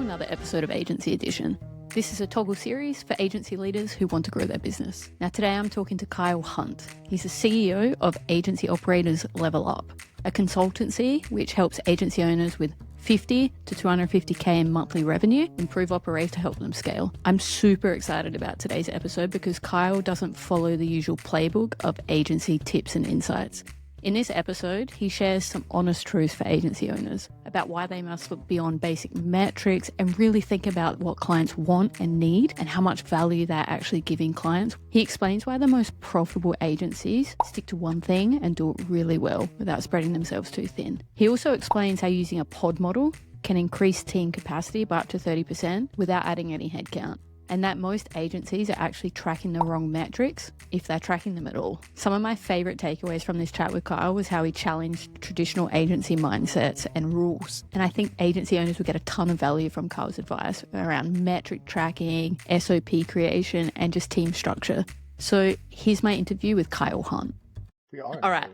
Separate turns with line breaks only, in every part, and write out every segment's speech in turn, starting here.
another episode of Agency Edition. This is a toggle series for agency leaders who want to grow their business. Now today I'm talking to Kyle Hunt. He's the CEO of Agency Operators Level Up, a consultancy which helps agency owners with 50 to 250k in monthly revenue improve operations to help them scale. I'm super excited about today's episode because Kyle doesn't follow the usual playbook of agency tips and insights. In this episode, he shares some honest truths for agency owners about why they must look beyond basic metrics and really think about what clients want and need and how much value they're actually giving clients. He explains why the most profitable agencies stick to one thing and do it really well without spreading themselves too thin. He also explains how using a pod model can increase team capacity by up to 30% without adding any headcount, and that most agencies are actually tracking the wrong metrics if they're tracking them at all. Some of my favorite takeaways from this chat with Kyle was how he challenged traditional agency mindsets and rules. And I think agency owners will get a ton of value from Kyle's advice around metric tracking, SOP creation, and just team structure. So here's my interview with Kyle Hunt. All right.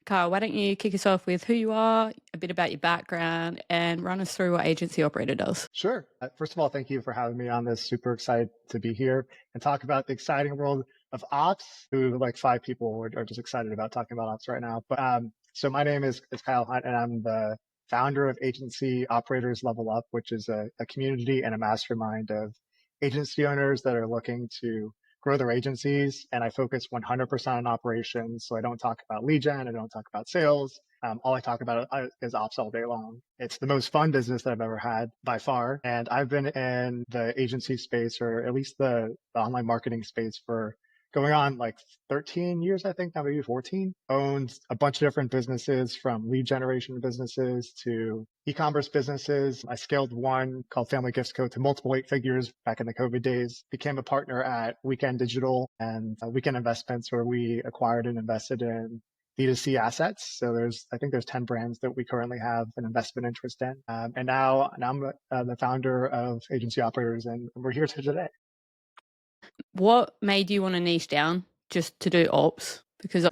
Kyle, why don't you kick us off with who you are, a bit about your background, and run us through what Agency Operator does.
Sure. First of all, thank you for having me on this. Super excited to be here and talk about the exciting world of ops, who like 5 people are just excited about talking about ops right now. But so my name is Kyle Hunt, and I'm the founder of Agency Operators Level Up, which is a community and a mastermind of agency owners that are looking to grow their agencies. And I focus 100% on operations. So I don't talk about lead gen. I don't talk about sales. All I talk about is ops all day long. It's the most fun business that I've ever had by far. And I've been in the agency space, or at least the online marketing space, for going on like 13 years, I think, now maybe 14. Owned a bunch of different businesses, from lead generation businesses to e-commerce businesses. I scaled one called Family Gifts Co. to multiple 8 figures back in the COVID days. Became a partner at Weekend Digital and Weekend Investments, where we acquired and invested in D2C assets. So I think there's 10 brands that we currently have an investment interest in. And now I'm the founder of Agency Operators, and we're here today.
What made you want to niche down just to do ops? Because,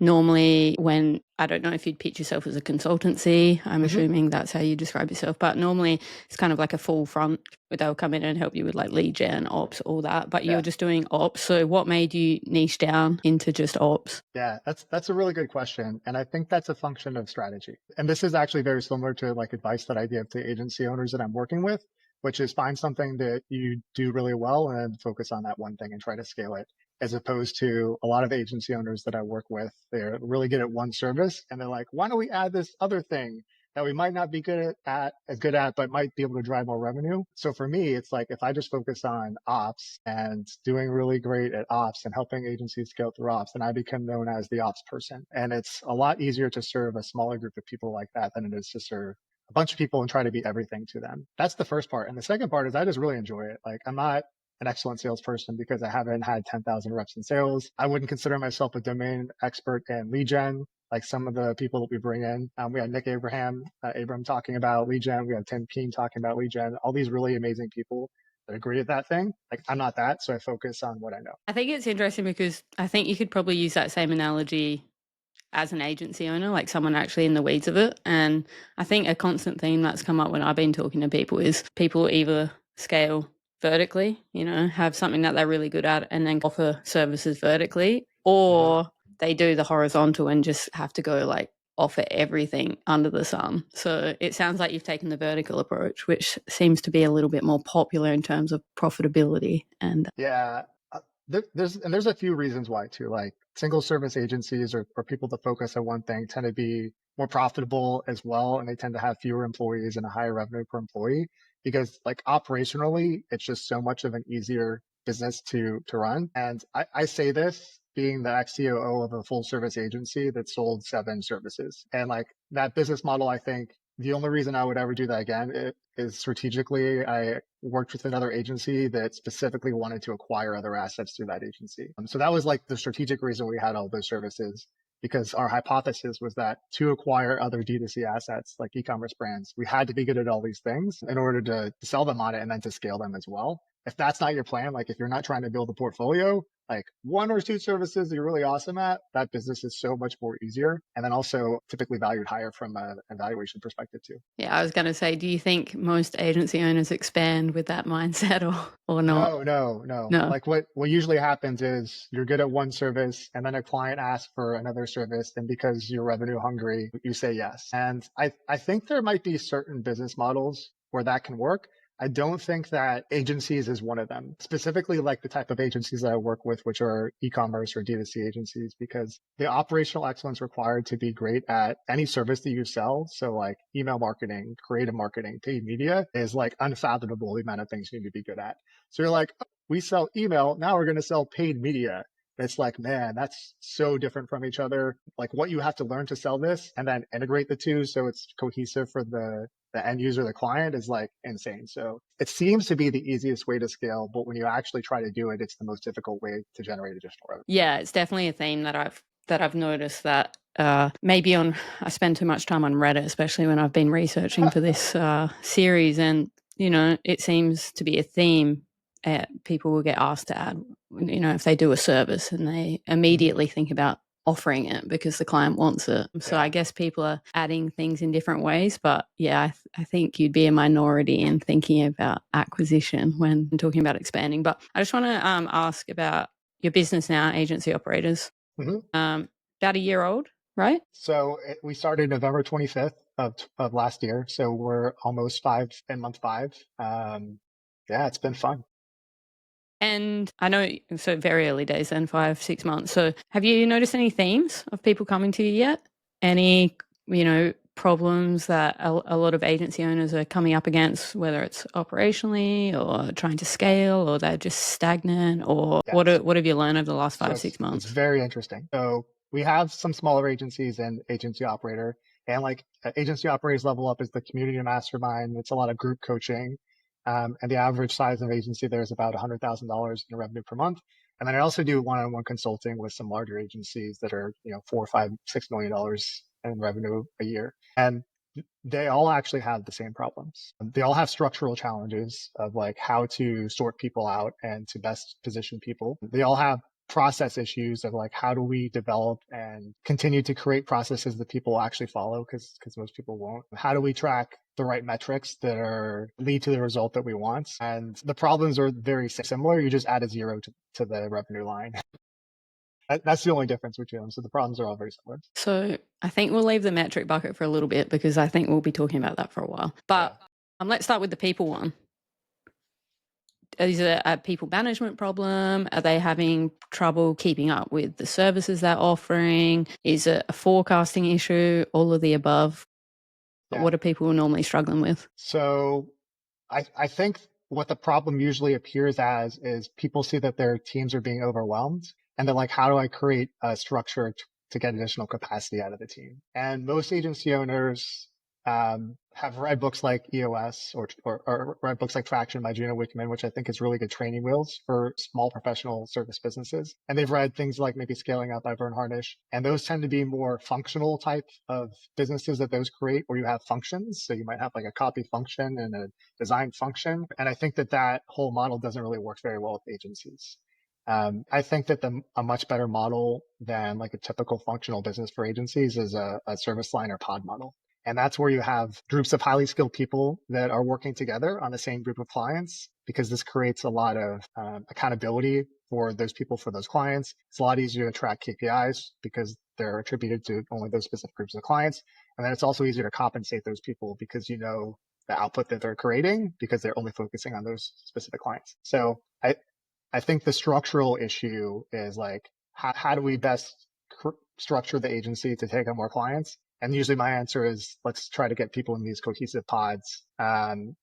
normally when, I don't know if you'd pitch yourself as a consultancy, I'm assuming that's how you describe yourself, but normally it's kind of like a full front where they'll come in and help you with like lead gen, ops, all that, but you're just doing ops. So what made you niche down into just ops?
Yeah, that's a really good question. And I think that's a function of strategy. And this is actually very similar to like advice that I give to agency owners that I'm working with, which is find something that you do really well and then focus on that one thing and try to scale it. As opposed to a lot of agency owners that I work with, they're really good at one service and they're like, why don't we add this other thing that we might not be as good at, but might be able to drive more revenue? So for me, it's like, if I just focus on ops and doing really great at ops and helping agencies scale through ops, then I become known as the ops person. And it's a lot easier to serve a smaller group of people like that than it is to serve a bunch of people and try to be everything to them. That's the first part. And the second part is I just really enjoy it. Like, I'm not an excellent salesperson because I haven't had 10,000 reps in sales. I wouldn't consider myself a domain expert in lead gen, like some of the people that we bring in. We had Nick Abram talking about lead gen. We had Tim Keene talking about lead gen. All these really amazing people that are great at that thing. Like, I'm not that, so I focus on what I know.
I think it's interesting because I think you could probably use that same analogy as an agency owner, like someone actually in the weeds of it. And I think a constant theme that's come up when I've been talking to people is people either scale vertically, have something that they're really good at and then offer services vertically, or they do the horizontal and just have to go like offer everything under the sun. So it sounds like you've taken the vertical approach, which seems to be a little bit more popular in terms of profitability. And
yeah, there's a few reasons why too. Like, single service agencies or people that focus on one thing tend to be more profitable as well, and they tend to have fewer employees and a higher revenue per employee, because like operationally, it's just so much of an easier business to run. And I say this being the ex-COO of a full service agency that sold 7 services. And like, that business model, I think the only reason I would ever do that again is strategically. I worked with another agency that specifically wanted to acquire other assets through that agency. So that was like the strategic reason we had all those services, because our hypothesis was that to acquire other D2C assets like e-commerce brands, we had to be good at all these things in order to sell them on it and then to scale them as well. if that's not your plan, like if you're not trying to build a portfolio, like one or two services that you're really awesome at, that business is so much more easier. And then also typically valued higher from an evaluation perspective too.
Yeah, I was going to say, do you think most agency owners expand with that mindset or not?
No. Like what usually happens is you're good at one service and then a client asks for another service. And because you're revenue hungry, you say yes. And I think there might be certain business models where that can work. I don't think that agencies is one of them, specifically like the type of agencies that I work with, which are e-commerce or D2C agencies, because the operational excellence required to be great at any service that you sell. So like email marketing, creative marketing, paid media is like unfathomable the amount of things you need to be good at. So you're like, oh, we sell email. Now we're going to sell paid media. It's like, man, that's so different from each other. Like what you have to learn to sell this and then integrate the two so it's cohesive for the end user, the client is like insane. So it seems to be the easiest way to scale, but when you actually try to do it, it's the most difficult way to generate additional revenue.
Yeah, it's definitely a theme that I've noticed that maybe I spend too much time on Reddit, especially when I've been researching for this series, and it seems to be a theme. People will get asked to add, if they do a service, and they immediately think about offering it because the client wants it. So I guess people are adding things in different ways, but yeah, I think you'd be a minority in thinking about acquisition when talking about expanding. But I just want to ask about your business now, Agency Operators. About a year old, right?
So we started November 25th of last year. So we're almost in month 5. Yeah, it's been fun.
And I know, so very early days then, 5-6 months. So have you noticed any themes of people coming to you yet? Any, problems that a lot of agency owners are coming up against, whether it's operationally or trying to scale, or they're just stagnant, or what have you learned over the last 5-6 months?
It's very interesting. So we have some smaller agencies and agency operator, and like agency operators level up is the community mastermind. It's a lot of group coaching. And the average size of agency there is about $100,000 in revenue per month. And then I also do one-on-one consulting with some larger agencies that are, $4, $5, $6 million in revenue a year. And they all actually have the same problems. They all have structural challenges of like how to sort people out and to best position people. They all have process issues of like, how do we develop and continue to create processes that people actually follow? Because most people won't. How do we track the right metrics that lead to the result that we want? And the problems are very similar. You just add a 0 to the revenue line. That's the only difference between them. So the problems are all very similar.
So I think we'll leave the metric bucket for a little bit because I think we'll be talking about that for a while. But let's start with the people one. Is it a people management problem? Are they having trouble keeping up with the services they're offering? Is it a forecasting issue? All of the above? Yeah. What are people normally struggling with?
So I think what the problem usually appears as is people see that their teams are being overwhelmed and they're like, how do I create a structure to get additional capacity out of the team? And most agency owners have read books like EOS or read books like Traction by Gino Wickman, which I think is really good training wheels for small professional service businesses. And they've read things like maybe Scaling Up by Vern Harnish. And those tend to be more functional type of businesses that those create where you have functions. So you might have like a copy function and a design function. And I think that whole model doesn't really work very well with agencies. I think that a much better model than like a typical functional business for agencies is a service line or pod model. And that's where you have groups of highly skilled people that are working together on the same group of clients, because this creates a lot of accountability for those people, for those clients. It's a lot easier to track KPIs because they're attributed to only those specific groups of clients. And then it's also easier to compensate those people because you know the output that they're creating because they're only focusing on those specific clients. So I think the structural issue is like, how do we best structure the agency to take on more clients? And usually my answer is, let's try to get people in these cohesive pods,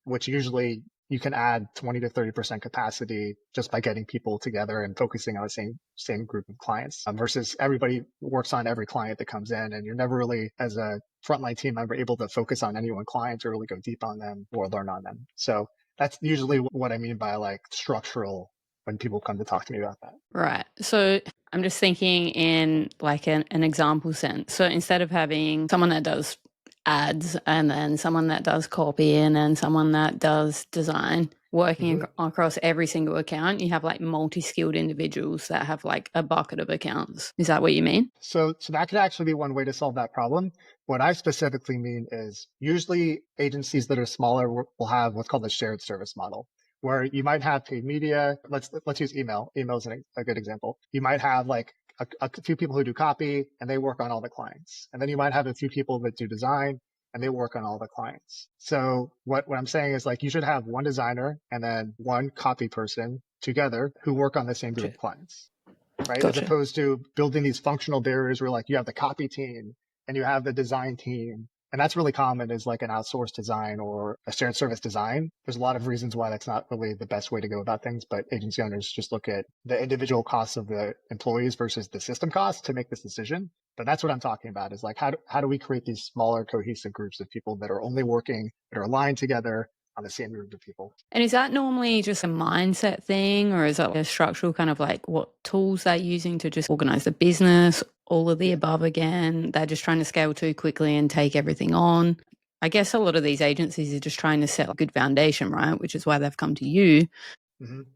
which usually you can add 20 to 30% capacity just by getting people together and focusing on the same group of clients, versus everybody works on every client that comes in, and you're never really, as a frontline team member, able to focus on any one client or really go deep on them or learn on them. So that's usually what I mean by like structural when people come to talk to me about that.
Right. So I'm just thinking in like an example sense. So instead of having someone that does ads and then someone that does copy and then someone that does design, working across every single account. You have like multi-skilled individuals that have like a bucket of accounts. Is that what you mean?
So that could actually be one way to solve that problem. What I specifically mean is usually agencies that are smaller will have what's called a shared service model, where you might have paid media. Let's use email. Email is a good example. You might have like a few people who do copy and they work on all the clients. And then you might have a few people that do design and they work on all the clients. So what I'm saying is like you should have one designer and then one copy person together who work on the same group of clients. Right? As
Gotcha.
opposed to building these functional barriers where like you have the copy team and you have the design team. And that's really common as like an outsourced design or a shared service design. There's a lot of reasons why that's not really the best way to go about things, but agency owners just look at the individual costs of the employees versus the system costs to make this decision. But that's what I'm talking about is like, how do we create these smaller cohesive groups of people that are only working, that are aligned together on the same group of people?
And is that normally just a mindset thing, or is that a structural kind of like what tools they're using to just organize the business? All of the above again? They're just trying to scale too quickly and take everything on. I guess a lot of these agencies are just trying to set a good foundation, right? Which is why they've come to you.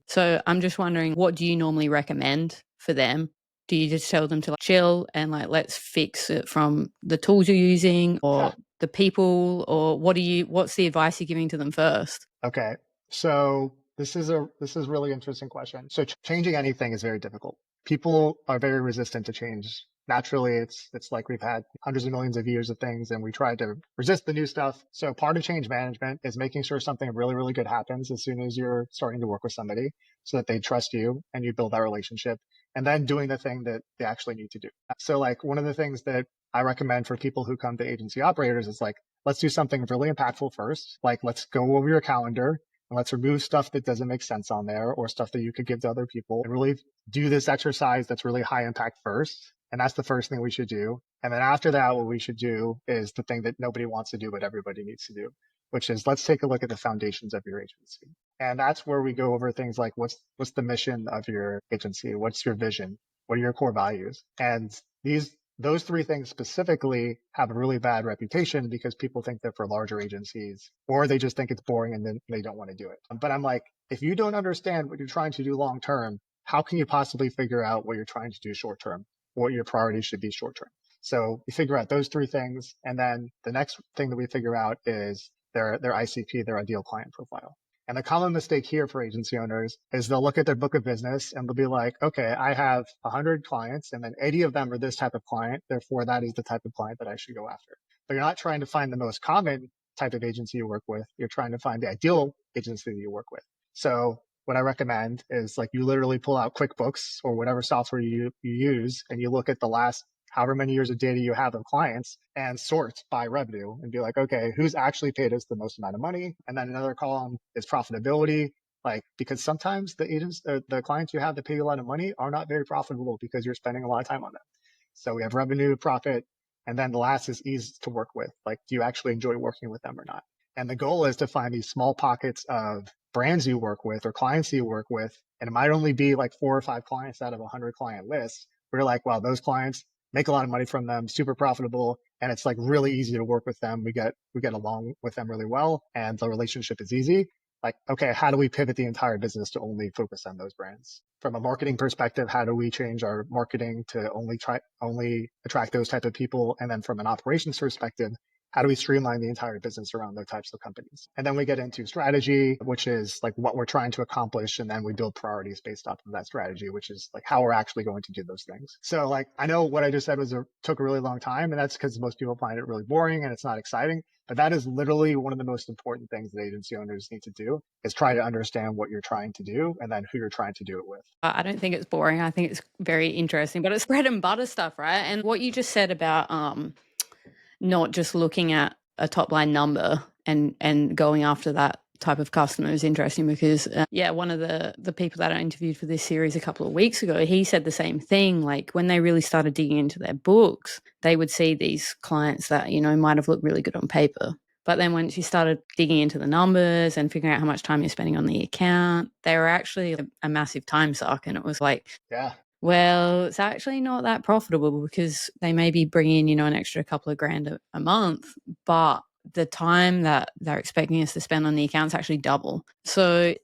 So I'm just wondering, what do you normally recommend for them? Do you just tell them to like chill and like let's fix it from the tools you're using or the people, or what's the advice you're giving to them first?
Okay. So this is a really interesting question. So changing anything is very difficult. People are very resistant to change. Naturally, it's like we've had hundreds of millions of years of things and we try to resist the new stuff. So part of change management is making sure something really, really good happens as soon as you're starting to work with somebody so that they trust you and you build that relationship, and then doing the thing that they actually need to do. So like one of the things that I recommend for people who come to agency operators is like, let's do something really impactful first. Like, let's go over your calendar and let's remove stuff that doesn't make sense on there or stuff that you could give to other people and really do this exercise that's really high impact first. And that's the first thing we should do. And then after that, what we should do is the thing that nobody wants to do, but everybody needs to do, which is let's take a look at the foundations of your agency. And that's where we go over things like what's the mission of your agency? What's your vision? What are your core values? And those three things specifically have a really bad reputation because people think they're for larger agencies or they just think it's boring and then they don't want to do it. But I'm like, if you don't understand what you're trying to do long term, how can you possibly figure out what you're trying to do short term, what your priorities should be short term? So we figure out those three things. And then the next thing that we figure out is their ICP, their ideal client profile. And the common mistake here for agency owners is they'll look at their book of business and they'll be like, okay, I have 100 clients and then 80 of them are this type of client. Therefore, that is the type of client that I should go after. But you're not trying to find the most common type of agency you work with. You're trying to find the ideal agency that you work with. So what I recommend is like you literally pull out QuickBooks or whatever software you use and you look at the last however many years of data you have of clients and sort by revenue and be like, okay, who's actually paid us the most amount of money? And then another column is profitability. Like, because sometimes the clients you have that pay you a lot of money are not very profitable because you're spending a lot of time on them. So we have revenue, profit, and then the last is ease to work with. Like, do you actually enjoy working with them or not? And the goal is to find these small pockets of brands you work with or clients you work with. And it might only be like 4 or 5 clients out of a 100 client list. We're like, wow, those clients make a lot of money from them, super profitable, and it's like really easy to work with them. We get along with them really well, and the relationship is easy. Like, okay, how do we pivot the entire business to only focus on those brands? From a marketing perspective, how do we change our marketing to only attract those type of people? And then from an operations perspective, how do we streamline the entire business around those types of companies? And then we get into strategy, which is like what we're trying to accomplish. And then we build priorities based off of that strategy, which is like how we're actually going to do those things. So like, I know what I just said took a really long time, and that's because most people find it really boring and it's not exciting. But that is literally one of the most important things that agency owners need to do is try to understand what you're trying to do and then who you're trying to do it with.
I don't think it's boring. I think it's very interesting, but it's bread and butter stuff, right? And what you just said about not just looking at a top line number and going after that type of customer is interesting because one of the people that I interviewed for this series a couple of weeks ago, he said the same thing. Like when they really started digging into their books, they would see these clients that, you know, might have looked really good on paper. But then once you started digging into the numbers and figuring out how much time you're spending on the account, they were actually a massive time suck. And it was like,
yeah,
well, it's actually not that profitable because they may be bringing in, you know, an extra couple of grand a month, but the time that they're expecting us to spend on the accounts actually double. So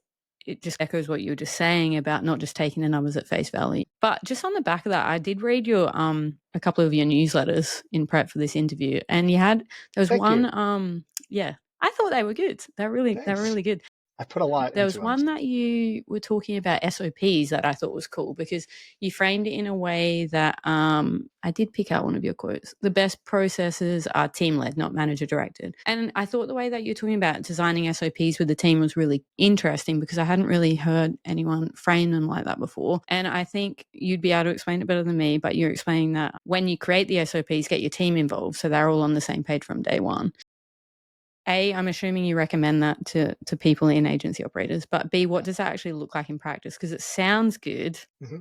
it just echoes what you were just saying about not just taking the numbers at face value. But just on the back of that, I did read your a couple of your newsletters in prep for this interview, and there was
Thank you.
one yeah, I thought they were good. They were really good.
I put a lot
There
into
was
them.
one that you were talking about SOPs that I thought was cool because you framed it in a way that I did pick out one of your quotes. The best processes are team-led, not manager-directed. And I thought the way that you're talking about designing SOPs with the team was really interesting because I hadn't really heard anyone frame them like that before. And I think you'd be able to explain it better than me, but you're explaining that when you create the SOPs, get your team involved so they're all on the same page from day one. A, I'm assuming you recommend that to people in agency operators, but B, what does that actually look like in practice? Because it sounds good,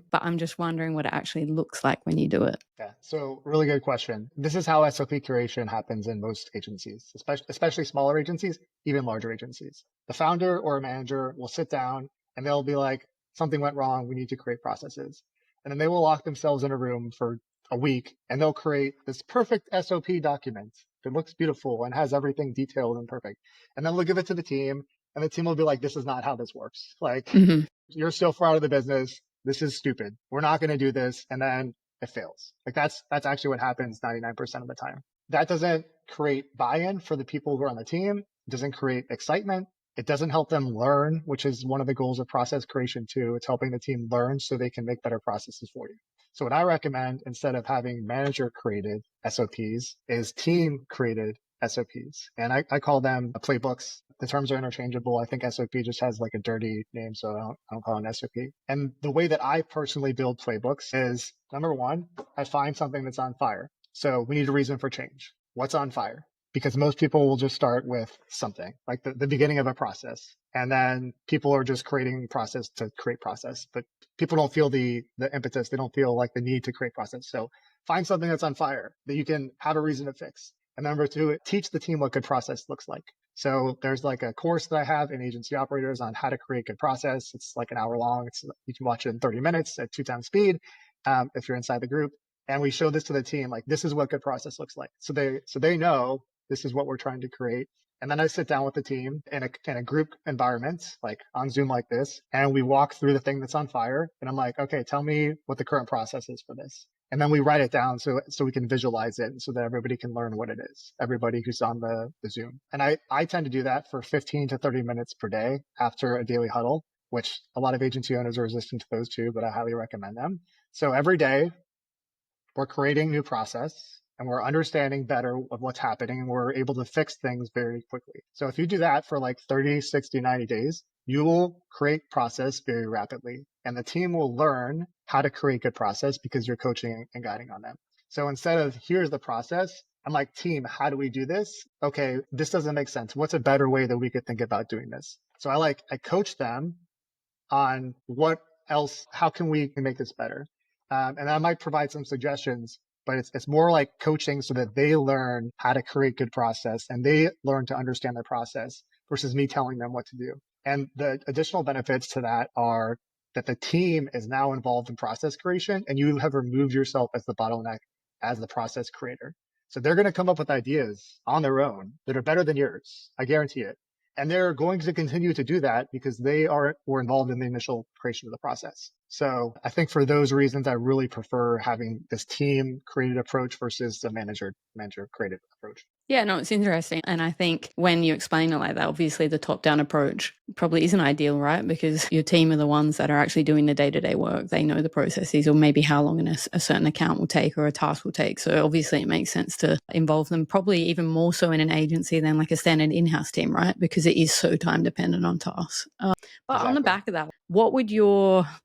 but I'm just wondering what it actually looks like when you do it.
Yeah, so really good question. This is how SOP creation happens in most agencies, especially smaller agencies, even larger agencies. The founder or a manager will sit down and they'll be like, something went wrong, we need to create processes. And then they will lock themselves in a room for a week and they'll create this perfect SOP document that looks beautiful and has everything detailed and perfect. And then they'll give it to the team and the team will be like, this is not how this works. Like, you're still far out of the business. This is stupid. We're not going to do this. And then it fails. Like that's actually what happens 99% of the time. That doesn't create buy-in for the people who are on the team. It doesn't create excitement. It doesn't help them learn, which is one of the goals of process creation too. It's helping the team learn so they can make better processes for you. So what I recommend instead of having manager created SOPs is team created SOPs. And I call them playbooks. The terms are interchangeable. I think SOP just has like a dirty name, so I don't call it an SOP. And the way that I personally build playbooks is number one, I find something that's on fire. So we need a reason for change. What's on fire? Because most people will just start with something like the beginning of a process. And then people are just creating process to create process, but people don't feel the impetus. They don't feel like the need to create process. So find something that's on fire that you can have a reason to fix. And number two, teach the team what good process looks like. So there's like a course that I have in agency operators on how to create good process. It's like an hour long. You can watch it in 30 minutes at 2x speed if you're inside the group. And we show this to the team, like this is what good process looks like. So they know this is what we're trying to create. And then I sit down with the team in a group environment, like on Zoom like this, and we walk through the thing that's on fire. And I'm like, okay, tell me what the current process is for this. And then we write it down so we can visualize it so that everybody can learn what it is, everybody who's on the Zoom. And I tend to do that for 15 to 30 minutes per day after a daily huddle, which a lot of agency owners are resistant to those too, but I highly recommend them. So every day we're creating new process and we're understanding better of what's happening and we're able to fix things very quickly. So if you do that for like 30, 60, 90 days, you will create process very rapidly and the team will learn how to create good process because you're coaching and guiding on them. So instead of here's the process, I'm like, team, how do we do this? Okay, this doesn't make sense. What's a better way that we could think about doing this? So I coach them on what else, how can we make this better? And I might provide some suggestions, but it's more like coaching so that they learn how to create good process and they learn to understand the process versus me telling them what to do. And the additional benefits to that are that the team is now involved in process creation and you have removed yourself as the bottleneck as the process creator. So they're going to come up with ideas on their own that are better than yours. I guarantee it. And they're going to continue to do that because they were involved in the initial creation of the process. So I think for those reasons, I really prefer having this team created approach versus the manager created approach.
Yeah, no, it's interesting. And I think when you explain it like that, obviously the top-down approach probably isn't ideal, right? Because your team are the ones that are actually doing the day-to-day work. They know the processes or maybe how long a certain account will take or a task will take. So obviously it makes sense to involve them probably even more so in an agency than like a standard in-house team, right? Because it is so time dependent on tasks. But
Exactly.
on the back of that,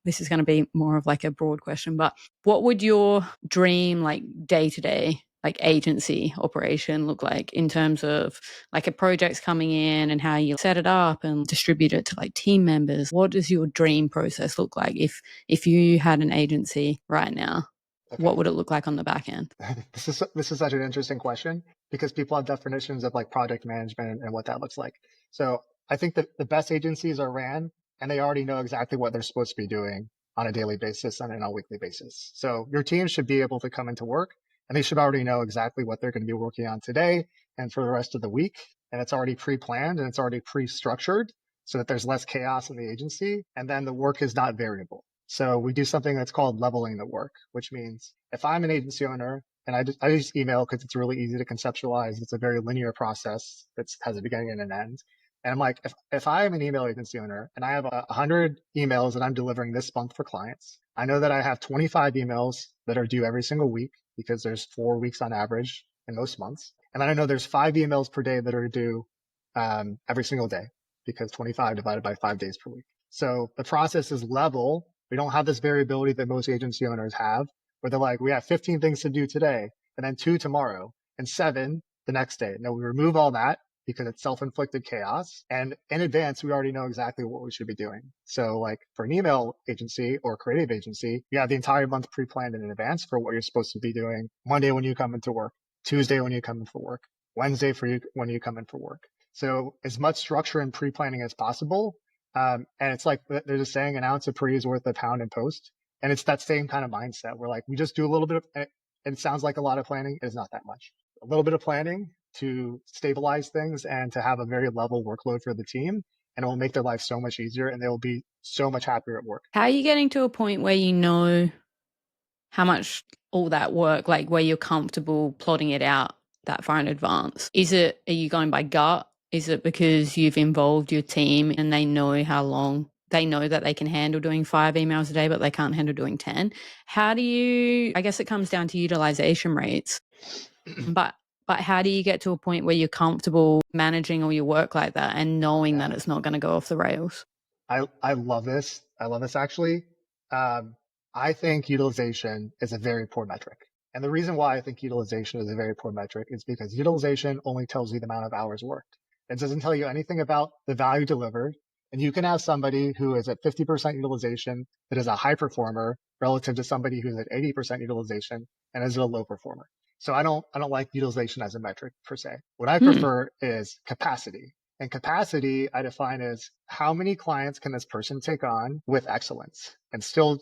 this is going to be more of like a broad question, but what would your dream like day-to-day like agency operation look like in terms of like a project's coming in and how you set it up and distribute it to like team members? What does your dream process look like if you had an agency right now? Okay. What would it look like on the back end?
This is such an interesting question because people have definitions of like project management and what that looks like. So I think that the best agencies are ran and they already know exactly what they're supposed to be doing on a daily basis and on a weekly basis. So your team should be able to come into work and they should already know exactly what they're going to be working on today and for the rest of the week. And it's already pre-planned and it's already pre-structured so that there's less chaos in the agency, and then the work is not variable. So we do something that's called leveling the work, which means if I'm an agency owner and I use email because it's really easy to conceptualize, it's a very linear process that has a beginning and an end. And I'm like, if I am an email agency owner and I have 100 emails that I'm delivering this month for clients, I know that I have 25 emails that are due every single week because there's 4 weeks on average in most months. And then I know there's 5 emails per day that are due every single day because 25 divided by 5 days per week. So the process is level. We don't have this variability that most agency owners have, where they're like, we have 15 things to do today, and then 2 tomorrow, and 7 the next day. No, we remove all that because it's self-inflicted chaos. And in advance, we already know exactly what we should be doing. So like for an email agency or creative agency, you have the entire month pre-planned in advance for what you're supposed to be doing Monday when you come into work, Tuesday when you come in for work, Wednesday for you when you come in for work. So as much structure and pre-planning as possible. And it's like there's a saying, an ounce of pre is worth a pound in post. And it's that same kind of mindset. We're like, we just do a little bit of, and it sounds like a lot of planning. It is not that much. A little bit of planning to stabilize things and to have a very level workload for the team. And it will make their life so much easier and they will be so much happier at work.
How are you getting to a point where you know how much all that work, like where you're comfortable plotting it out that far in advance? Are you going by gut? Is it because you've involved your team and they know how long they know that they can handle doing 5 emails a day, but they can't handle doing 10? I guess it comes down to utilization rates, but how do you get to a point where you're comfortable managing all your work like that and knowing that it's not going to go off the rails?
I love this. I love this actually. I think utilization is a very poor metric. And the reason why I think utilization is a very poor metric is because utilization only tells you the amount of hours worked. It doesn't tell you anything about the value delivered. And you can have somebody who is at 50% utilization that is a high performer relative to somebody who's at 80% utilization and is a low performer. So I don't like utilization as a metric per se. What I prefer is capacity. And capacity I define as how many clients can this person take on with excellence and still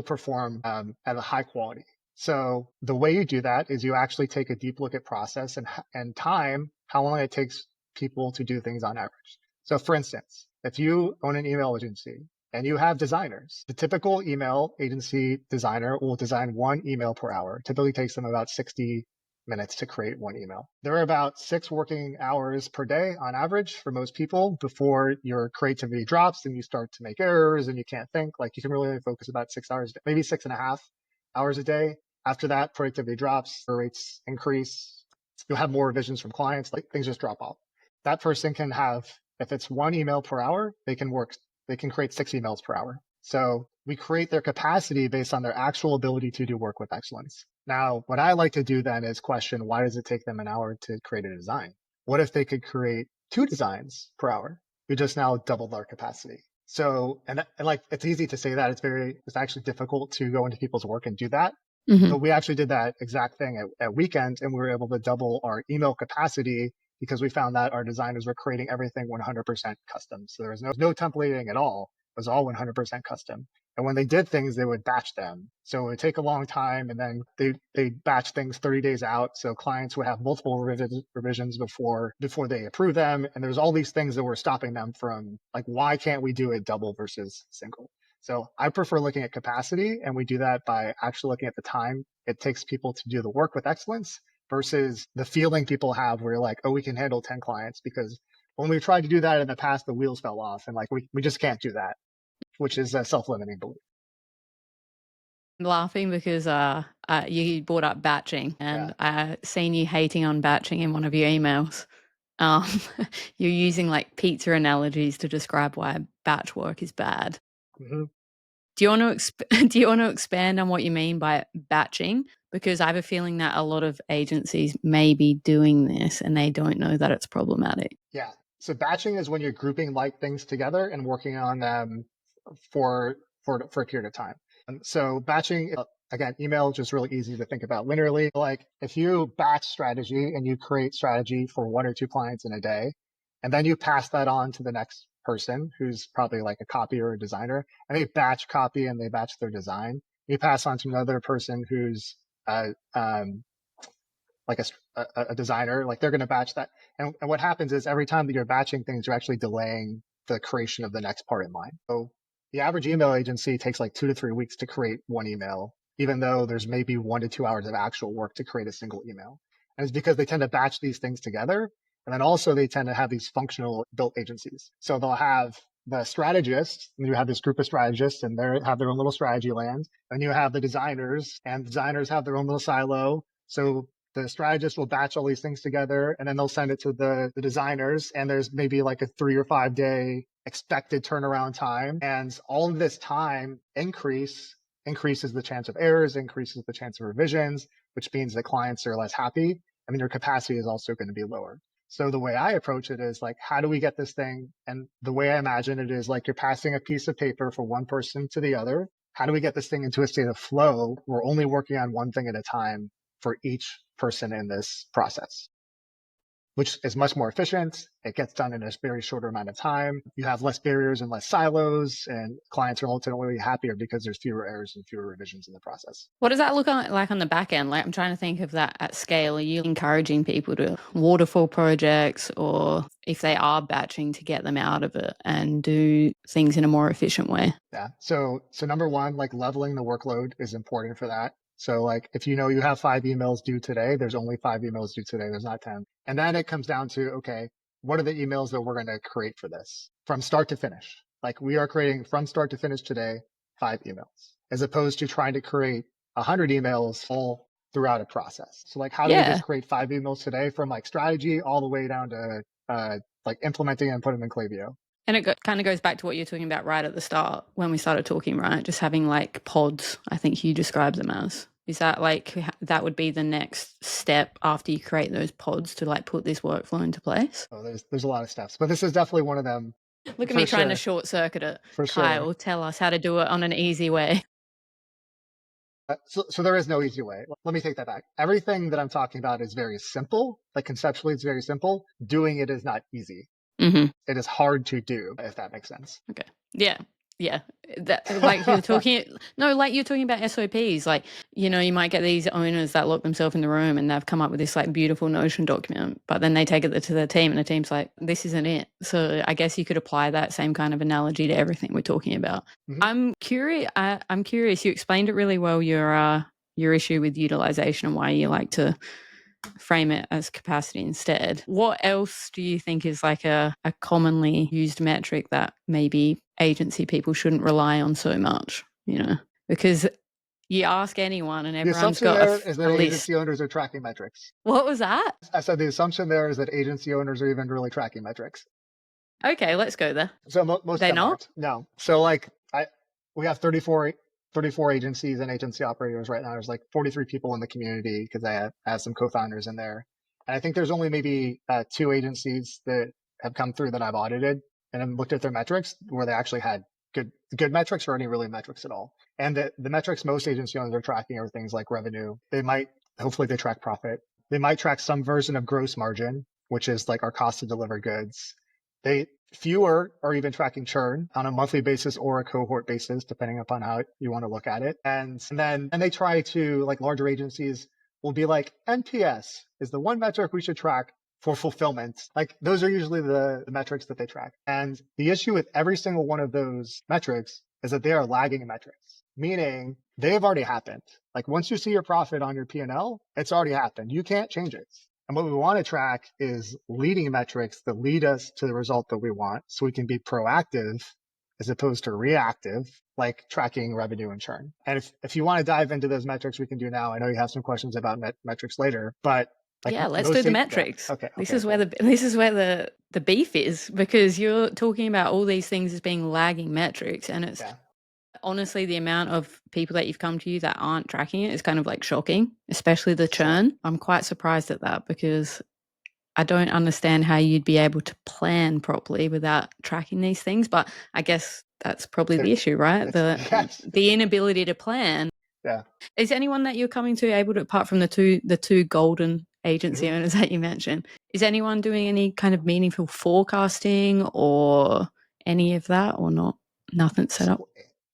perform at a high quality. So the way you do that is you actually take a deep look at process and time, how long it takes people to do things on average. So for instance, if you own an email agency and you have designers, the typical email agency designer will design 1 email per hour. It typically takes them about 60 minutes to create 1 email. There are about 6 working hours per day on average for most people before your creativity drops and you start to make errors and you can't think. Like you can really only focus about 6 hours, maybe 6.5 hours a day. After that, productivity drops, the rates increase. You'll have more revisions from clients, like things just drop off. That person can have, if it's 1 email per hour, they can create 6 emails per hour. So we create their capacity based on their actual ability to do work with excellence. Now, what I like to do then is question, why does it take them an hour to create a design? What if they could create 2 designs per hour? We just now doubled our capacity. So, and like, it's easy to say that. It's actually difficult to go into people's work and do that. But we actually did that exact thing at weekend, and we were able to double our email capacity because we found that our designers were creating everything 100% custom. So there was no templating at all. It was all 100% custom. And when they did things, they would batch them. So it would take a long time, and then they batch things 30 days out. So clients would have multiple revisions before they approve them. And there's all these things that were stopping them from, like, why can't we do it double versus single? So I prefer looking at capacity, and we do that by actually looking at the time it takes people to do the work with excellence versus the feeling people have where you're like, oh, we can handle 10 clients, because when we tried to do that in the past, the wheels fell off, and like we just can't do that, which is a self-limiting belief.
I'm laughing because you brought up batching, and
Yeah.
I seen you hating on batching in one of your emails. Um, you're using like pizza analogies to describe why batch work is bad.
Mm-hmm.
Do you want to do you want to expand on what you mean by batching? Because I have a feeling that a lot of agencies may be doing this and they don't know that it's problematic.
Yeah. So batching is when you're grouping like things together and working on them for a period of time. So batching, again, email is just really easy to think about linearly. Like if you batch strategy and you create strategy for 1 or 2 clients in a day, and then you pass that on to the next person who's probably like a copy or a designer, and they batch copy and they batch their design. You pass on to another person who's like a designer, like they're going to batch that. And what happens is every time that you're batching things, you're actually delaying the creation of the next part in line. So the average email agency takes like 2 to 3 weeks to create one email, even though there's maybe 1 to 2 hours of actual work to create a single email. And it's because they tend to batch these things together. And then also they tend to have these functional built agencies. So they'll have the strategists, and you have this group of strategists, and they have their own little strategy land. And you have the designers, and designers have their own little silo. So the strategist will batch all these things together, and then they'll send it to the designers. And there's maybe like a 3 or 5 day expected turnaround time. And all of this time increases the chance of errors, increases the chance of revisions, which means that clients are less happy. I mean, your capacity is also going to be lower. So the way I approach it is like, how do we get this thing? And the way I imagine it is like you're passing a piece of paper from one person to the other. How do we get this thing into a state of flow? We're only working on one thing at a time for each person in this process, which is much more efficient. It gets done in a very shorter amount of time. You have less barriers and less silos, and clients are ultimately happier because there's fewer errors and fewer revisions in the process.
What does that look like on the back end? Like, I'm trying to think of that at scale. Are you encouraging people to waterfall projects, or if they are batching, to get them out of it and do things in a more efficient way?
Yeah. So number one, like leveling the workload is important for that. So like if you know you have 5 emails due today, there's only 5 emails due today. There's not 10. And then it comes down to, okay, what are the emails that we're going to create for this from start to finish? Like we are creating from start to finish today, 5 emails, as opposed to trying to create 100 emails all throughout a process. So like, how do we just create 5 emails today from like strategy all the way down to like implementing and putting them in Klaviyo?
And it kind of goes back to what you're talking about right at the start when we started talking, right? Just having like pods, I think you described them as. Is that like, that would be the next step after you create those pods to like put this workflow into place?
Oh, there's a lot of steps, but this is definitely one of them.
Look at me trying to short circuit it.
For
Kyle,
sure.
tell us how to do it on an easy way.
So there is no easy way. Let me take that back. Everything that I'm talking about is very simple. Like conceptually, it's very simple. Doing it is not easy.
Mm-hmm.
It is hard to do, if that makes sense.
Okay. Yeah. Yeah. That, like you're talking, no, like you're talking about SOPs. Like, you know, you might get these owners that lock themselves in the room and they've come up with this like beautiful Notion document, but then they take it to their team and the team's like, this isn't it. So I guess you could apply that same kind of analogy to everything we're talking about. Mm-hmm. I'm curious. You explained it really well, your issue with utilization and why you like to frame it as capacity instead. What else do you think is like a commonly used metric that maybe agency people shouldn't rely on so much, you know? Because you ask anyone and everyone's got
a list.
That
agency owners are tracking metrics.
What was that?
I said the assumption there is that agency owners are even really tracking metrics.
Okay, let's go there.
So most
they
of them
not?
Aren't. No. So like we have 34 agencies and agency operators right now. There's like 43 people in the community because I have some co-founders in there. And I think there's only maybe 2 agencies that have come through that I've audited and have looked at their metrics where they actually had good metrics or any really metrics at all. And the metrics most agency owners are tracking are things like revenue. Hopefully they track profit. They might track some version of gross margin, which is like our cost to deliver goods. Fewer are even tracking churn on a monthly basis or a cohort basis, depending upon how you want to look at it. And then they try to, like larger agencies will be like, NPS is the one metric we should track for fulfillment. Like those are usually the metrics that they track. And the issue with every single one of those metrics is that they are lagging metrics, meaning they have already happened. Like once you see your profit on your P&L, it's already happened. You can't change it. And what we want to track is leading metrics that lead us to the result that we want so we can be proactive as opposed to reactive, like tracking revenue and churn. And if you want to dive into those metrics, we can do now. I know you have some questions about metrics later, but
let's do the metrics.
Yeah. Okay.
This is where the beef is, because you're talking about all these things as being lagging metrics, and it's honestly the amount of people that you've come to you that aren't tracking it is kind of like shocking, especially the churn. I'm quite surprised at that because I don't understand how you'd be able to plan properly without tracking these things. But I guess that's probably the issue, right? The inability to plan.
Yeah.
Is anyone that you're coming to able to, apart from the two golden agency owners that you mentioned, is anyone doing any kind of meaningful forecasting or any of that, or not? Nothing set up?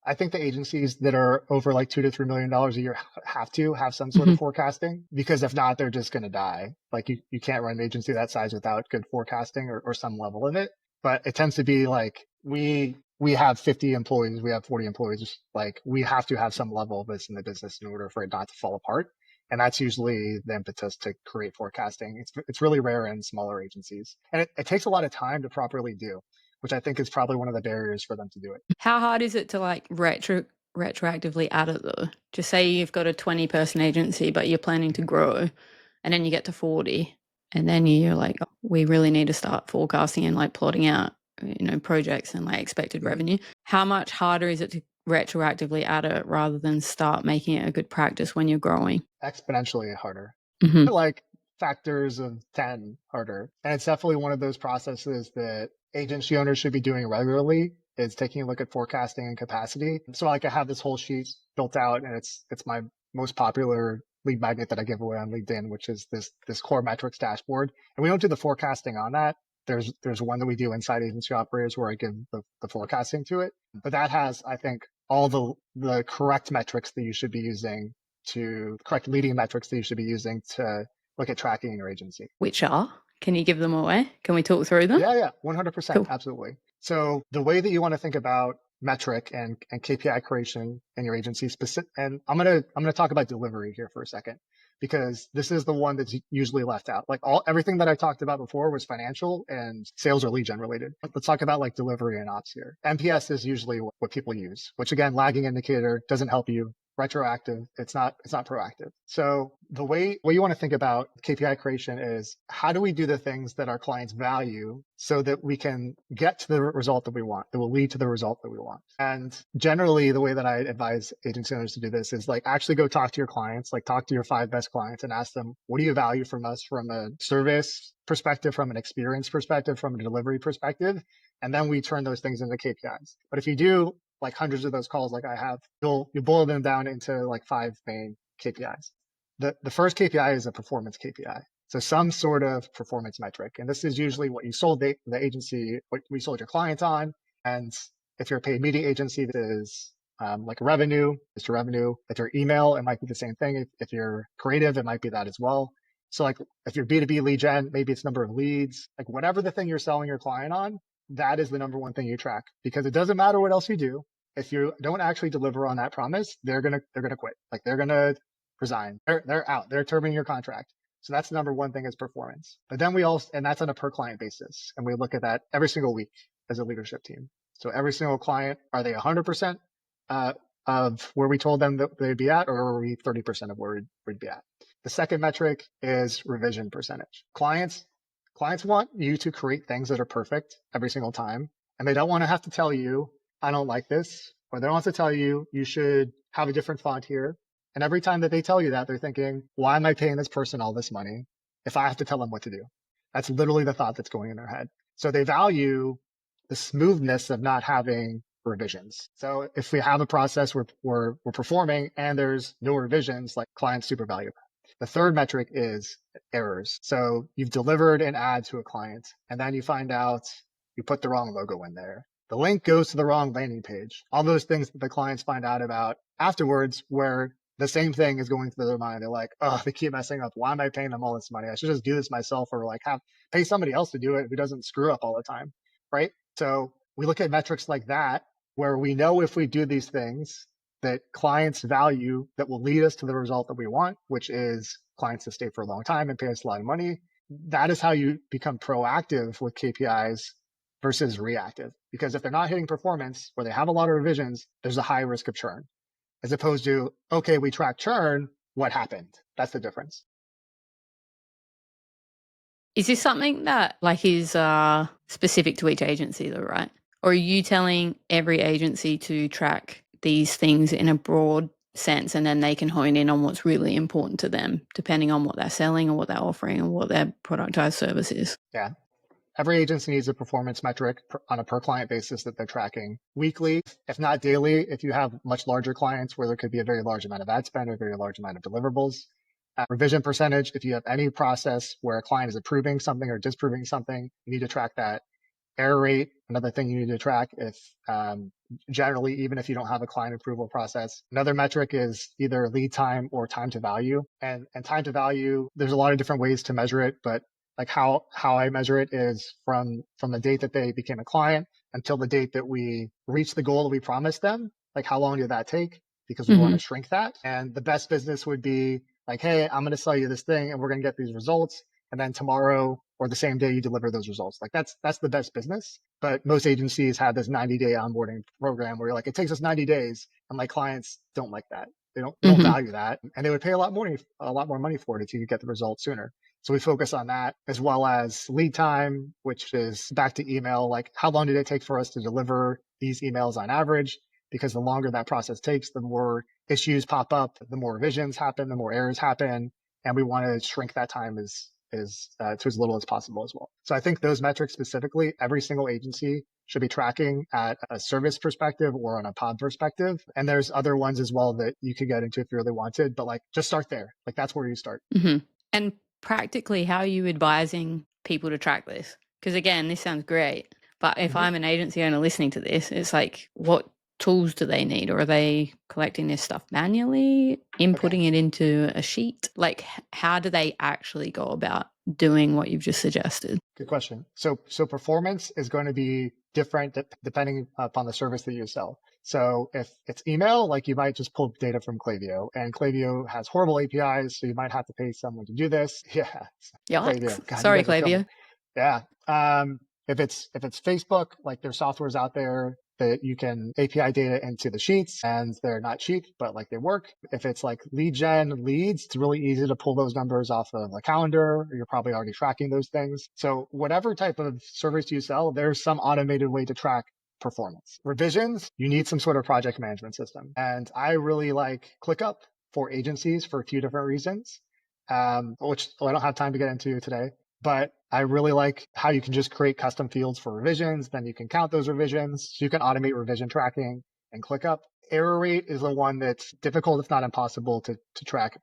I think the agencies that are over like $2 to $3 million a year have to have some sort of forecasting, because if not, they're just going to die. Like you can't run an agency that size without good forecasting or some level of it. but it tends to be like we have 50 employees, we have 40 employees. Like we have to have some level of this in the business in order for it not to fall apart. And that's usually the impetus to create forecasting. It's really rare in smaller agencies. And it takes a lot of time to properly do, which I think is probably one of the barriers for them to do it.
How hard is it to like retroactively add it though? Just say you've got a 20-person agency, but you're planning to grow, and then you get to 40, and then you're like, oh, we really need to start forecasting and like plotting out, projects and like expected revenue. How much harder is it to retroactively add it rather than start making it a good practice when you're growing?
Exponentially harder.
Mm-hmm.
Like factors of 10 harder. And it's definitely one of those processes that agency owners should be doing regularly, is taking a look at forecasting and capacity. So like I have this whole sheet built out, and it's my most popular lead magnet that I give away on LinkedIn, which is this core metrics dashboard. And we don't do the forecasting on that. There's one that we do inside agency operators where I give the forecasting to it. But that has, I think, all the correct metrics that you should be using, to correct leading metrics that you should be using to look at tracking your agency.
Which are? Can you give them away? Can we talk through them?
Yeah, 100%.
Cool.
Absolutely. So the way that you want to think about metric and KPI creation in your agency specific, and I'm gonna talk about delivery here for a second, because this is the one that's usually left out. Like everything that I talked about before was financial and sales or lead gen related. Let's talk about like delivery and ops here. NPS is usually what people use, which again, lagging indicator, doesn't help you. Retroactive, it's not proactive. So the way you want to think about KPI creation is, how do we do the things that our clients value so that we can get to the result that we want, that will lead to the result that we want. And generally the way that I advise agency owners to do this is like actually go talk to your clients, like talk to your 5 best clients and ask them, what do you value from us from a service perspective, from an experience perspective, from a delivery perspective? And then we turn those things into KPIs. But if you do like hundreds of those calls like I have, you boil them down into like 5 main KPIs. The first KPI is a performance KPI. So some sort of performance metric. And this is usually what you sold the agency, what we sold your client on. And if you're a paid media agency, this is like revenue, it's your revenue. If you're email, it might be the same thing. If you're creative, it might be that as well. So like if you're B2B lead gen, maybe it's number of leads, like whatever the thing you're selling your client on, that is the number one thing you track, because it doesn't matter what else you do. If you don't actually deliver on that promise, they're gonna quit. Like they're gonna resign. They're out. They're terminating your contract. So that's the number one thing, is performance. But then and that's on a per client basis. And we look at that every single week as a leadership team. So every single client, are they 100% of where we told them that they'd be at, or are we 30% of where we'd be at? The second metric is revision percentage. Clients want you to create things that are perfect every single time. And they don't want to have to tell you, I don't like this, or they don't have to tell you, you should have a different font here. And every time that they tell you that, they're thinking, why am I paying this person all this money if I have to tell them what to do? That's literally the thought that's going in their head. So they value the smoothness of not having revisions. So if we have a process where we're performing and there's no revisions, like clients super value that. The third metric is errors. So you've delivered an ad to a client, and then you find out you put the wrong logo in there. The link goes to the wrong landing page. All those things that the clients find out about afterwards, where the same thing is going through their mind. They're like, oh, they keep messing up. Why am I paying them all this money? I should just do this myself, or like pay somebody else to do it who doesn't screw up all the time, right? So we look at metrics like that, where we know if we do these things that clients value, that will lead us to the result that we want, which is clients to stay for a long time and pay us a lot of money. That is how you become proactive with KPIs versus reactive. Because if they're not hitting performance, or they have a lot of revisions, there's a high risk of churn. As opposed to, okay, we track churn, what happened? That's the difference.
Is this something that like is specific to each agency though, right? Or are you telling every agency to track these things in a broad sense, and then they can hone in on what's really important to them, depending on what they're selling or what they're offering or what their productized service is?
Yeah. Every agency needs a performance metric on a per client basis that they're tracking weekly, if not daily, if you have much larger clients where there could be a very large amount of ad spend or a very large amount of deliverables. Revision percentage, if you have any process where a client is approving something or disproving something, you need to track that. Error rate, another thing you need to track, if generally, even if you don't have a client approval process. Another metric is either lead time or time to value. And time to value, there's a lot of different ways to measure it, but Like how I measure it is from the date that they became a client until the date that we reach the goal that we promised them. Like how long did that take? Because we want to shrink that. And the best business would be like, hey, I'm going to sell you this thing and we're going to get these results. And then tomorrow or the same day you deliver those results. Like that's the best business. But most agencies have this 90-day onboarding program where you're like, it takes us 90 days. And my clients don't like that. They don't value that. And they would pay a lot more money for it if you could get the results sooner. So we focus on that, as well as lead time, which is back to email. Like how long did it take for us to deliver these emails on average? Because the longer that process takes, the more issues pop up, the more revisions happen, the more errors happen. And we want to shrink that time to as little as possible as well. So I think those metrics specifically, every single agency should be tracking at a service perspective or on a pod perspective. And there's other ones as well that you could get into if you really wanted, but like just start there. Like that's where you start.
And practically, how are you advising people to track this? Because again, this sounds great, but if I'm an agency owner listening to this, it's like, what tools do they need? Or are they collecting this stuff manually, inputting it into a sheet? Like, how do they actually go about doing what you've just suggested?
Good question. So performance is going to be different depending upon the service that you sell. So if it's email, like you might just pull data from Klaviyo, and Klaviyo has horrible APIs, so you might have to pay someone to do this. Yeah, Klaviyo.
Yikes.
God,
Sorry,
you guys are killing me.
Klaviyo.
Yeah. If it's Facebook, like there's softwares out there that you can API data into the sheets, and they're not cheap, but like they work. If it's like lead gen leads, it's really easy to pull those numbers off of a calendar. You're probably already tracking those things. So whatever type of service you sell, there's some automated way to track performance. Revisions, you need some sort of project management system. And I really like ClickUp for agencies for a few different reasons, which I don't have time to get into today. But I really like how you can just create custom fields for revisions. Then you can count those revisions. So you can automate revision tracking and ClickUp. Error rate is the one that's difficult, if not impossible, to track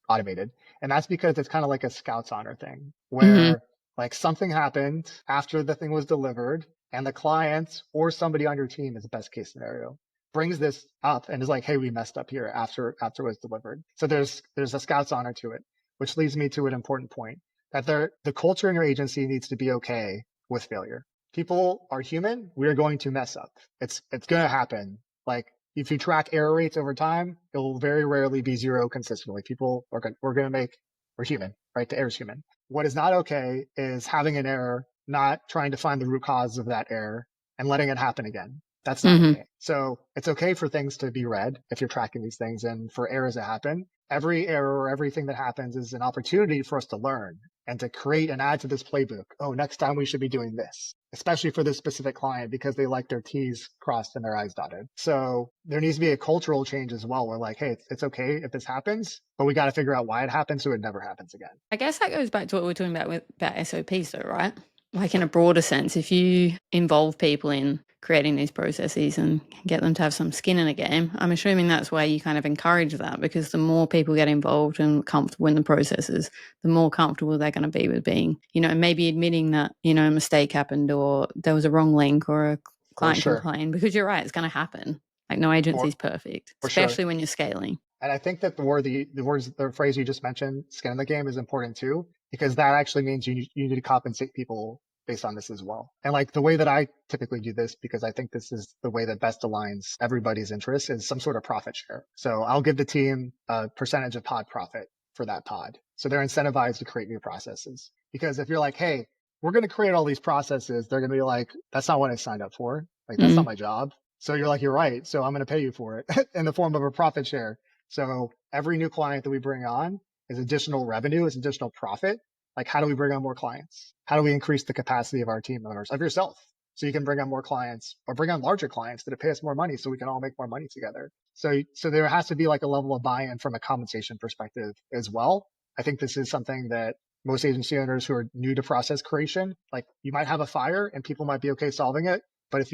automated. And that's because it's kind of like a Scouts honor thing where like something happened after the thing was delivered and the client or somebody on your team is the best case scenario brings this up and is like, hey, we messed up here after it was delivered. So there's a Scouts honor to it, which leads me to an important point that the culture in your agency needs to be okay with failure. People are human. We are going to mess up. It's going to happen. Like if you track error rates over time, it will very rarely be zero consistently. We're human, right? The error is human. What is not okay is having an error, not trying to find the root cause of that error and letting it happen again. That's not okay. So it's okay for things to be red if you're tracking these things and for errors to happen. Every error or everything that happens is an opportunity for us to learn and to create and add to this playbook. Oh, next time we should be doing this, especially for this specific client because they like their T's crossed and their I's dotted. So there needs to be a cultural change as well. We're like, hey, it's okay if this happens, but we got to figure out why it happened so it never happens again.
I guess that goes back to what we were talking about about SOPs though, right? Like in a broader sense, if you involve people in creating these processes and get them to have some skin in a game, I'm assuming that's where you kind of encourage that, because the more people get involved and comfortable in the processes, the more comfortable they're going to be with being, maybe admitting that, a mistake happened or there was a wrong link or a client complained, because you're right, it's going to happen. Like no agency is perfect, especially when you're scaling.
And I think that the phrase you just mentioned, skin in the game, is important too, because that actually means you need to compensate people based on this as well. And like the way that I typically do this, because I think this is the way that best aligns everybody's interests, is some sort of profit share. So I'll give the team a percentage of pod profit for that pod. So they're incentivized to create new processes. Because if you're like, hey, we're going to create all these processes, they're going to be like, that's not what I signed up for. Like, that's not my job. So you're like, you're right. So I'm going to pay you for it in the form of a profit share. So every new client that we bring on is additional revenue, is additional profit. Like, how do we bring on more clients? How do we increase the capacity of our team members, of yourself, so you can bring on more clients or bring on larger clients that pay us more money so we can all make more money together? So there has to be like a level of buy-in from a compensation perspective as well. I think this is something that most agency owners who are new to process creation, like you might have a fire and people might be okay solving it. But if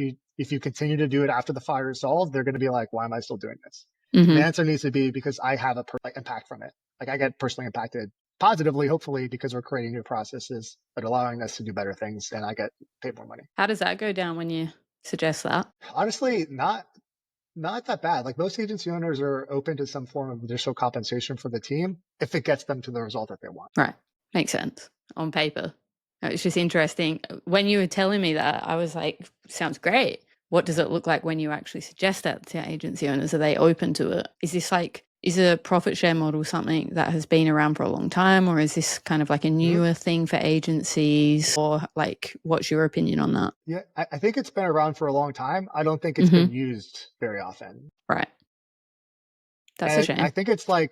you continue to do it after the fire is solved, they're going to be like, why am I still doing this? The answer needs to be because I have a impact from it. Like I get personally impacted positively, hopefully, because we're creating new processes that are allowing us to do better things, and I get paid more money.
How does that go down when you suggest that?
Honestly, not that bad. Like most agency owners are open to some form of additional compensation for the team if it gets them to the result that they want.
Right. Makes sense on paper. It's just interesting. When you were telling me that, I was like, sounds great. What does it look like when you actually suggest that to agency owners? Are they open to it? Is a profit share model something that has been around for a long time, or is this kind of like a newer thing for agencies? Or like, what's your opinion on that?
Yeah, I think it's been around for a long time. I don't think it's been used very often.
Right. That's a
And I
shame.
think it's like,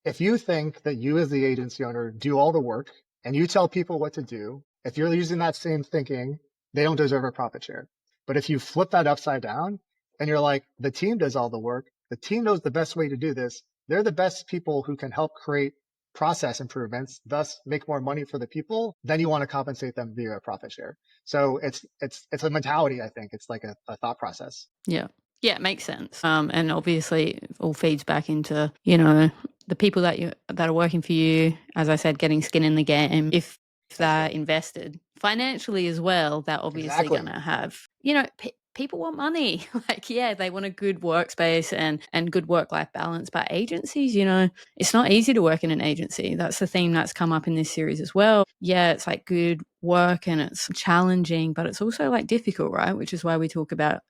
if you think that you as the agency owner do all the work and you tell people what to do, if you're using that same thinking, they don't deserve a profit share. But if you flip that upside down and you're like, the team does all the work, the team knows the best way to do this, they're the best people who can help create process improvements, thus make more money for the people, then you want to compensate them via a profit share. So it's a mentality, I think. It's like a thought process.
Yeah. Yeah, it makes sense. And obviously it all feeds back into, the people that are working for you, as I said, getting skin in the game. If they're invested financially as well, they're obviously
Exactly.
going to have, people want money. Like, yeah, they want a good workspace and good work-life balance. But agencies, it's not easy to work in an agency. That's the theme that's come up in this series as well. Yeah, it's like good work and it's challenging, but it's also like difficult, right? Which is why we talk about,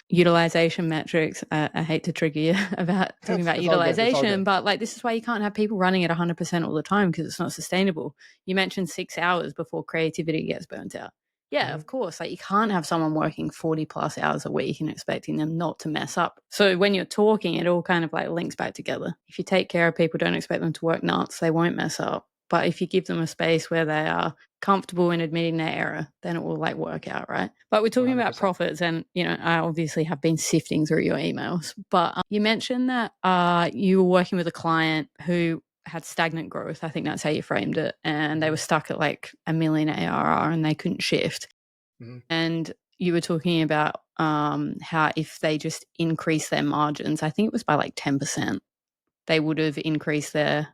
utilization metrics. I hate to trigger you about talking about
It's all good. It's all
utilization,
good.
but like this is why you can't have people running at 100% all the time because it's not sustainable. You mentioned 6 hours before creativity gets burnt out. Yeah, of course. Like you can't have someone working 40 plus hours a week and expecting them not to mess up. So when you're talking, it all kind of like links back together. If you take care of people, don't expect them to work nuts, they won't mess up. But if you give them a space where they are comfortable in admitting their error, then it will like work out, right? But we're talking about
100%.
profits, and I obviously have been sifting through your emails. But you mentioned that you were working with a client who had stagnant growth. I think that's how you framed it, and they were stuck at like 1 million ARR and they couldn't shift. And you were talking about how if they just increase their margins, I think it was by like 10%, they would have increased their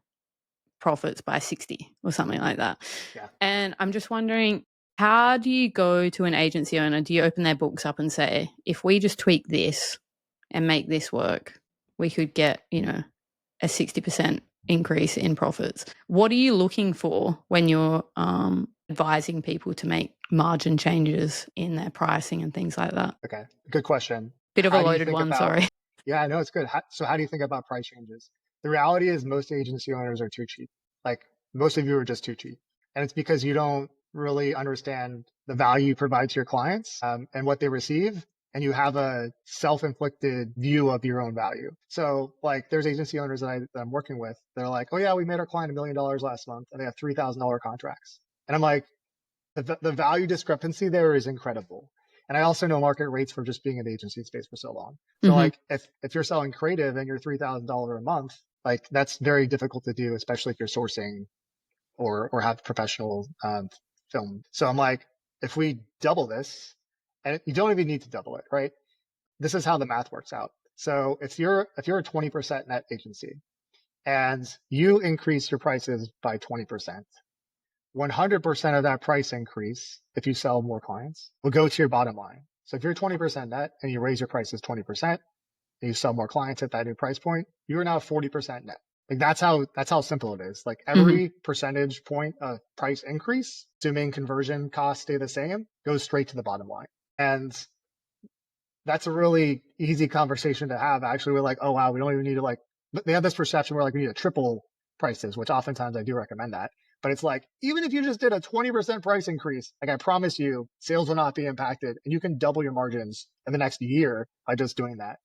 profits by 60 or something like that.
Yeah.
And I'm just wondering, how do you go to an agency owner? Do you open their books up and say, if we just tweak this and make this work, we could get, a 60% increase in profits? What are you looking for when you're advising people to make margin changes in their pricing and things like that?
Okay. Good question.
Bit of a
How do you
loaded
think
one,
about,
sorry.
yeah, I know it's good. So how do you think about price changes? The reality is most agency owners are too cheap. Like most of you are just too cheap. And it's because you don't really understand the value you provide to your clients and what they receive. And you have a self-inflicted view of your own value. So like there's agency owners that I'm working with. They're like, oh yeah, we made our client $1 million last month and they have $3,000 contracts. And I'm like, the value discrepancy there is incredible. And I also know market rates for just being in the agency space for so long. So like if you're selling creative and you're $3,000 a month, like that's very difficult to do, especially if you're sourcing or have professional film. So I'm like, if we double this, and you don't even need to double it, right? This is how the math works out. So if you're a 20% net agency and you increase your prices by 20%, 100% of that price increase, if you sell more clients, will go to your bottom line. So if you're 20% net and you raise your prices 20% and you sell more clients at that new price point, you're now 40% net. Like that's how simple it is. Like every percentage point of price increase, assuming conversion costs stay the same, goes straight to the bottom line. And that's a really easy conversation to have. Actually, we're like, oh wow, we don't even need to but they have this perception where like we need to triple prices, which oftentimes I do recommend that. But it's like, even if you just did a 20% price increase, like I promise you, sales will not be impacted and you can double your margins in the next year by just doing that.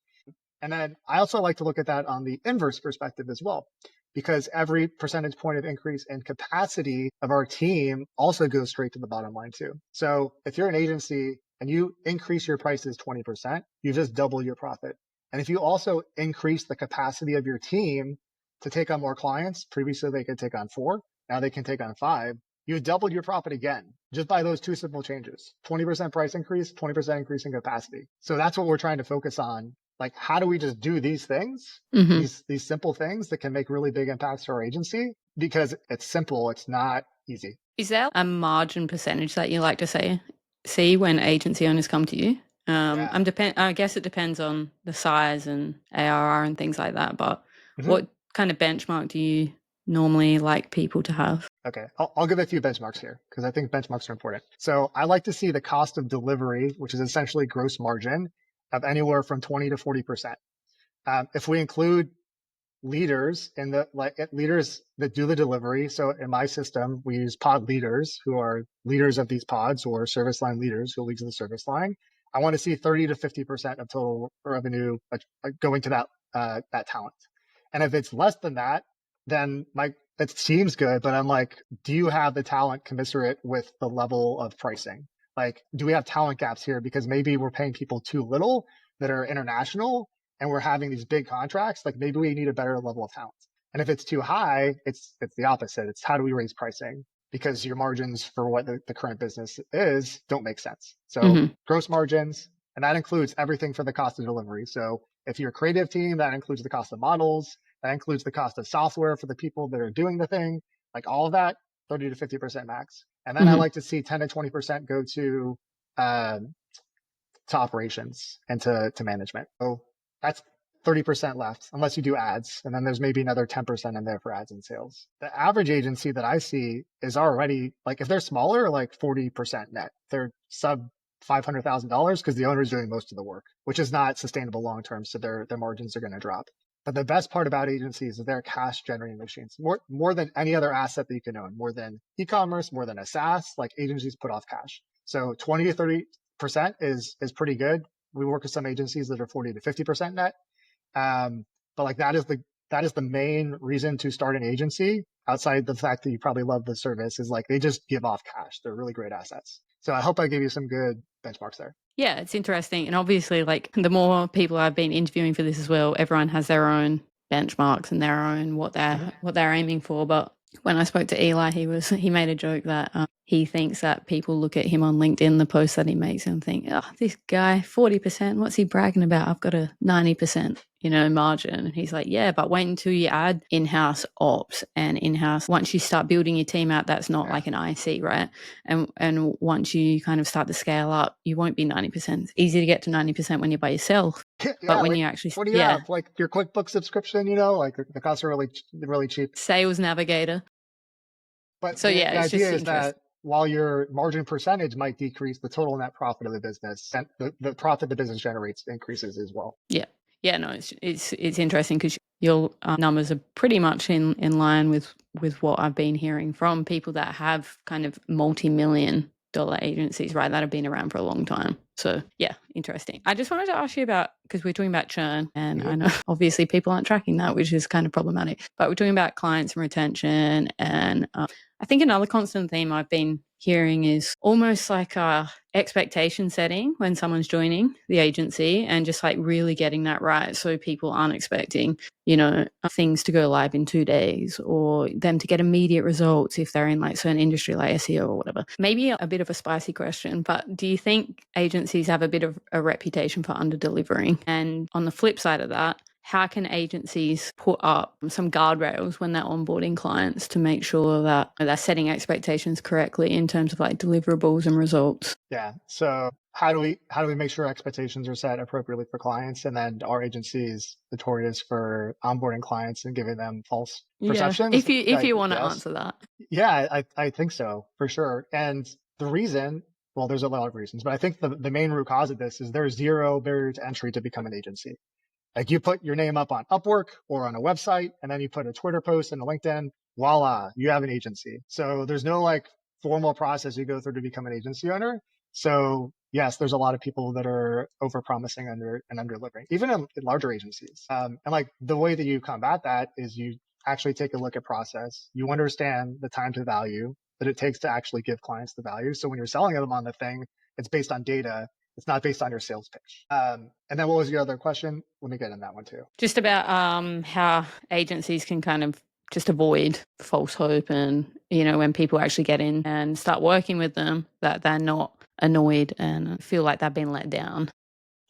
And then I also like to look at that on the inverse perspective as well, because every percentage point of increase in capacity of our team also goes straight to the bottom line too. So if you're an agency and you increase your prices 20%, you just double your profit. And if you also increase the capacity of your team to take on more clients, previously they could take on 4, now they can take on 5, you doubled your profit again just by those two simple changes. 20% price increase, 20% increase in capacity. So that's what we're trying to focus on. Like, how do we just do these things, these simple things that can make really big impacts to our agency? Because it's simple, it's not easy.
Is there a margin percentage that you like to see when agency owners come to you?
Yeah.
I guess it depends on the size and ARR and things like that. But
Mhm.
what kind of benchmark do you normally like people to have?
Okay, I'll give a few benchmarks here because I think benchmarks are important. So I like to see the cost of delivery, which is essentially gross margin, of anywhere from 20 to 40%. If we include leaders in the leaders that do the delivery. So in my system, we use pod leaders who are leaders of these pods or service line leaders who leads the service line. I want to see 30 to 50% of total revenue going to that talent. And if it's less than that, then it seems good, but I'm like, do you have the talent commensurate with the level of pricing? Like, do we have talent gaps here? Because maybe we're paying people too little that are international and we're having these big contracts. Like maybe we need a better level of talent. And if it's too high, it's the opposite. It's how do we raise pricing? Because your margins for what the current business is don't make sense. So gross margins, and that includes everything for the cost of delivery. So if you're a creative team, that includes the cost of models, that includes the cost of software for the people that are doing the thing, like all of that, 30 to 50% max. And then I like to see 10 to 20% go to operations and to management. So that's 30% left, unless you do ads. And then there's maybe another 10% in there for ads and sales. The average agency that I see is already like, if they're smaller, like 40% net. They're sub $500,000 because the owner is doing most of the work, which is not sustainable long term. So their margins are going to drop. But the best part about agencies is they're cash generating machines, more than any other asset that you can own, more than e-commerce, more than a SaaS. Like agencies put off cash. So 20 to 30% is pretty good. We work with some agencies that are 40 to 50% net. But like that is the main reason to start an agency, outside the fact that you probably love the service, is like they just give off cash. They're really great assets. So I hope I gave you some good benchmarks there.
Yeah, it's interesting. And obviously, like the more people I've been interviewing for this as well, everyone has their own benchmarks and their own what they're aiming for. But when I spoke to Eli, he made a joke that he thinks that people look at him on LinkedIn, the posts that he makes, and think, oh, this guy, 40%, what's he bragging about? I've got a 90%, margin. And he's like, yeah, but wait until you add in-house ops and in-house. Once you start building your team out, that's not like an IC, right? And once you kind of start to scale up, you won't be 90%. It's easy to get to 90% when you're by yourself. But when
like,
you actually,
what do you have? Like your QuickBooks subscription, like the costs are really cheap.
Sales Navigator.
But
so
the
it's
idea
just
is that while your margin percentage might decrease, the total net profit of the business and the profit the business generates increases as well.
Yeah, no, it's interesting because your numbers are pretty much in line with what I've been hearing from people that have kind of multi-million-dollar agencies, right, that have been around for a long time. So yeah, interesting. I just wanted to ask you about, because we're talking about churn, and I know obviously people aren't tracking that, which is kind of problematic, but we're talking about clients and retention. And I think another constant theme I've been hearing is almost like a expectation setting when someone's joining the agency, and just like really getting that right, so people aren't expecting things to go live in 2 days, or them to get immediate results if they're in like certain industry like SEO or whatever. Maybe a bit of a spicy question, but do you think agencies have a bit of a reputation for under delivering? And on the flip side of that, how can agencies put up some guardrails when they're onboarding clients to make sure that they're setting expectations correctly in terms of like deliverables and results?
Yeah. So how do we make sure expectations are set appropriately for clients? And then our agency is notorious for onboarding clients and giving them false perceptions.
If you want to answer that.
Yeah, I think so, for sure. And the reason, well, there's a lot of reasons, but I think the main root cause of this is there's zero barrier to entry to become an agency. Like you put your name up on Upwork or on a website, and then you put a Twitter post and a LinkedIn, voila, you have an agency. So there's no like formal process you go through to become an agency owner. So yes, there's a lot of people that are over-promising and under-delivering, even in larger agencies. And like the way that you combat that is you actually take a look at process. You understand the time to value that it takes to actually give clients the value. So when you're selling them on the thing, it's based on data. It's not based on your sales pitch. And then what was your other question? Let me get in that one too.
Just about how agencies can kind of just avoid false hope, and when people actually get in and start working with them, that they're not annoyed and feel like they've been let down.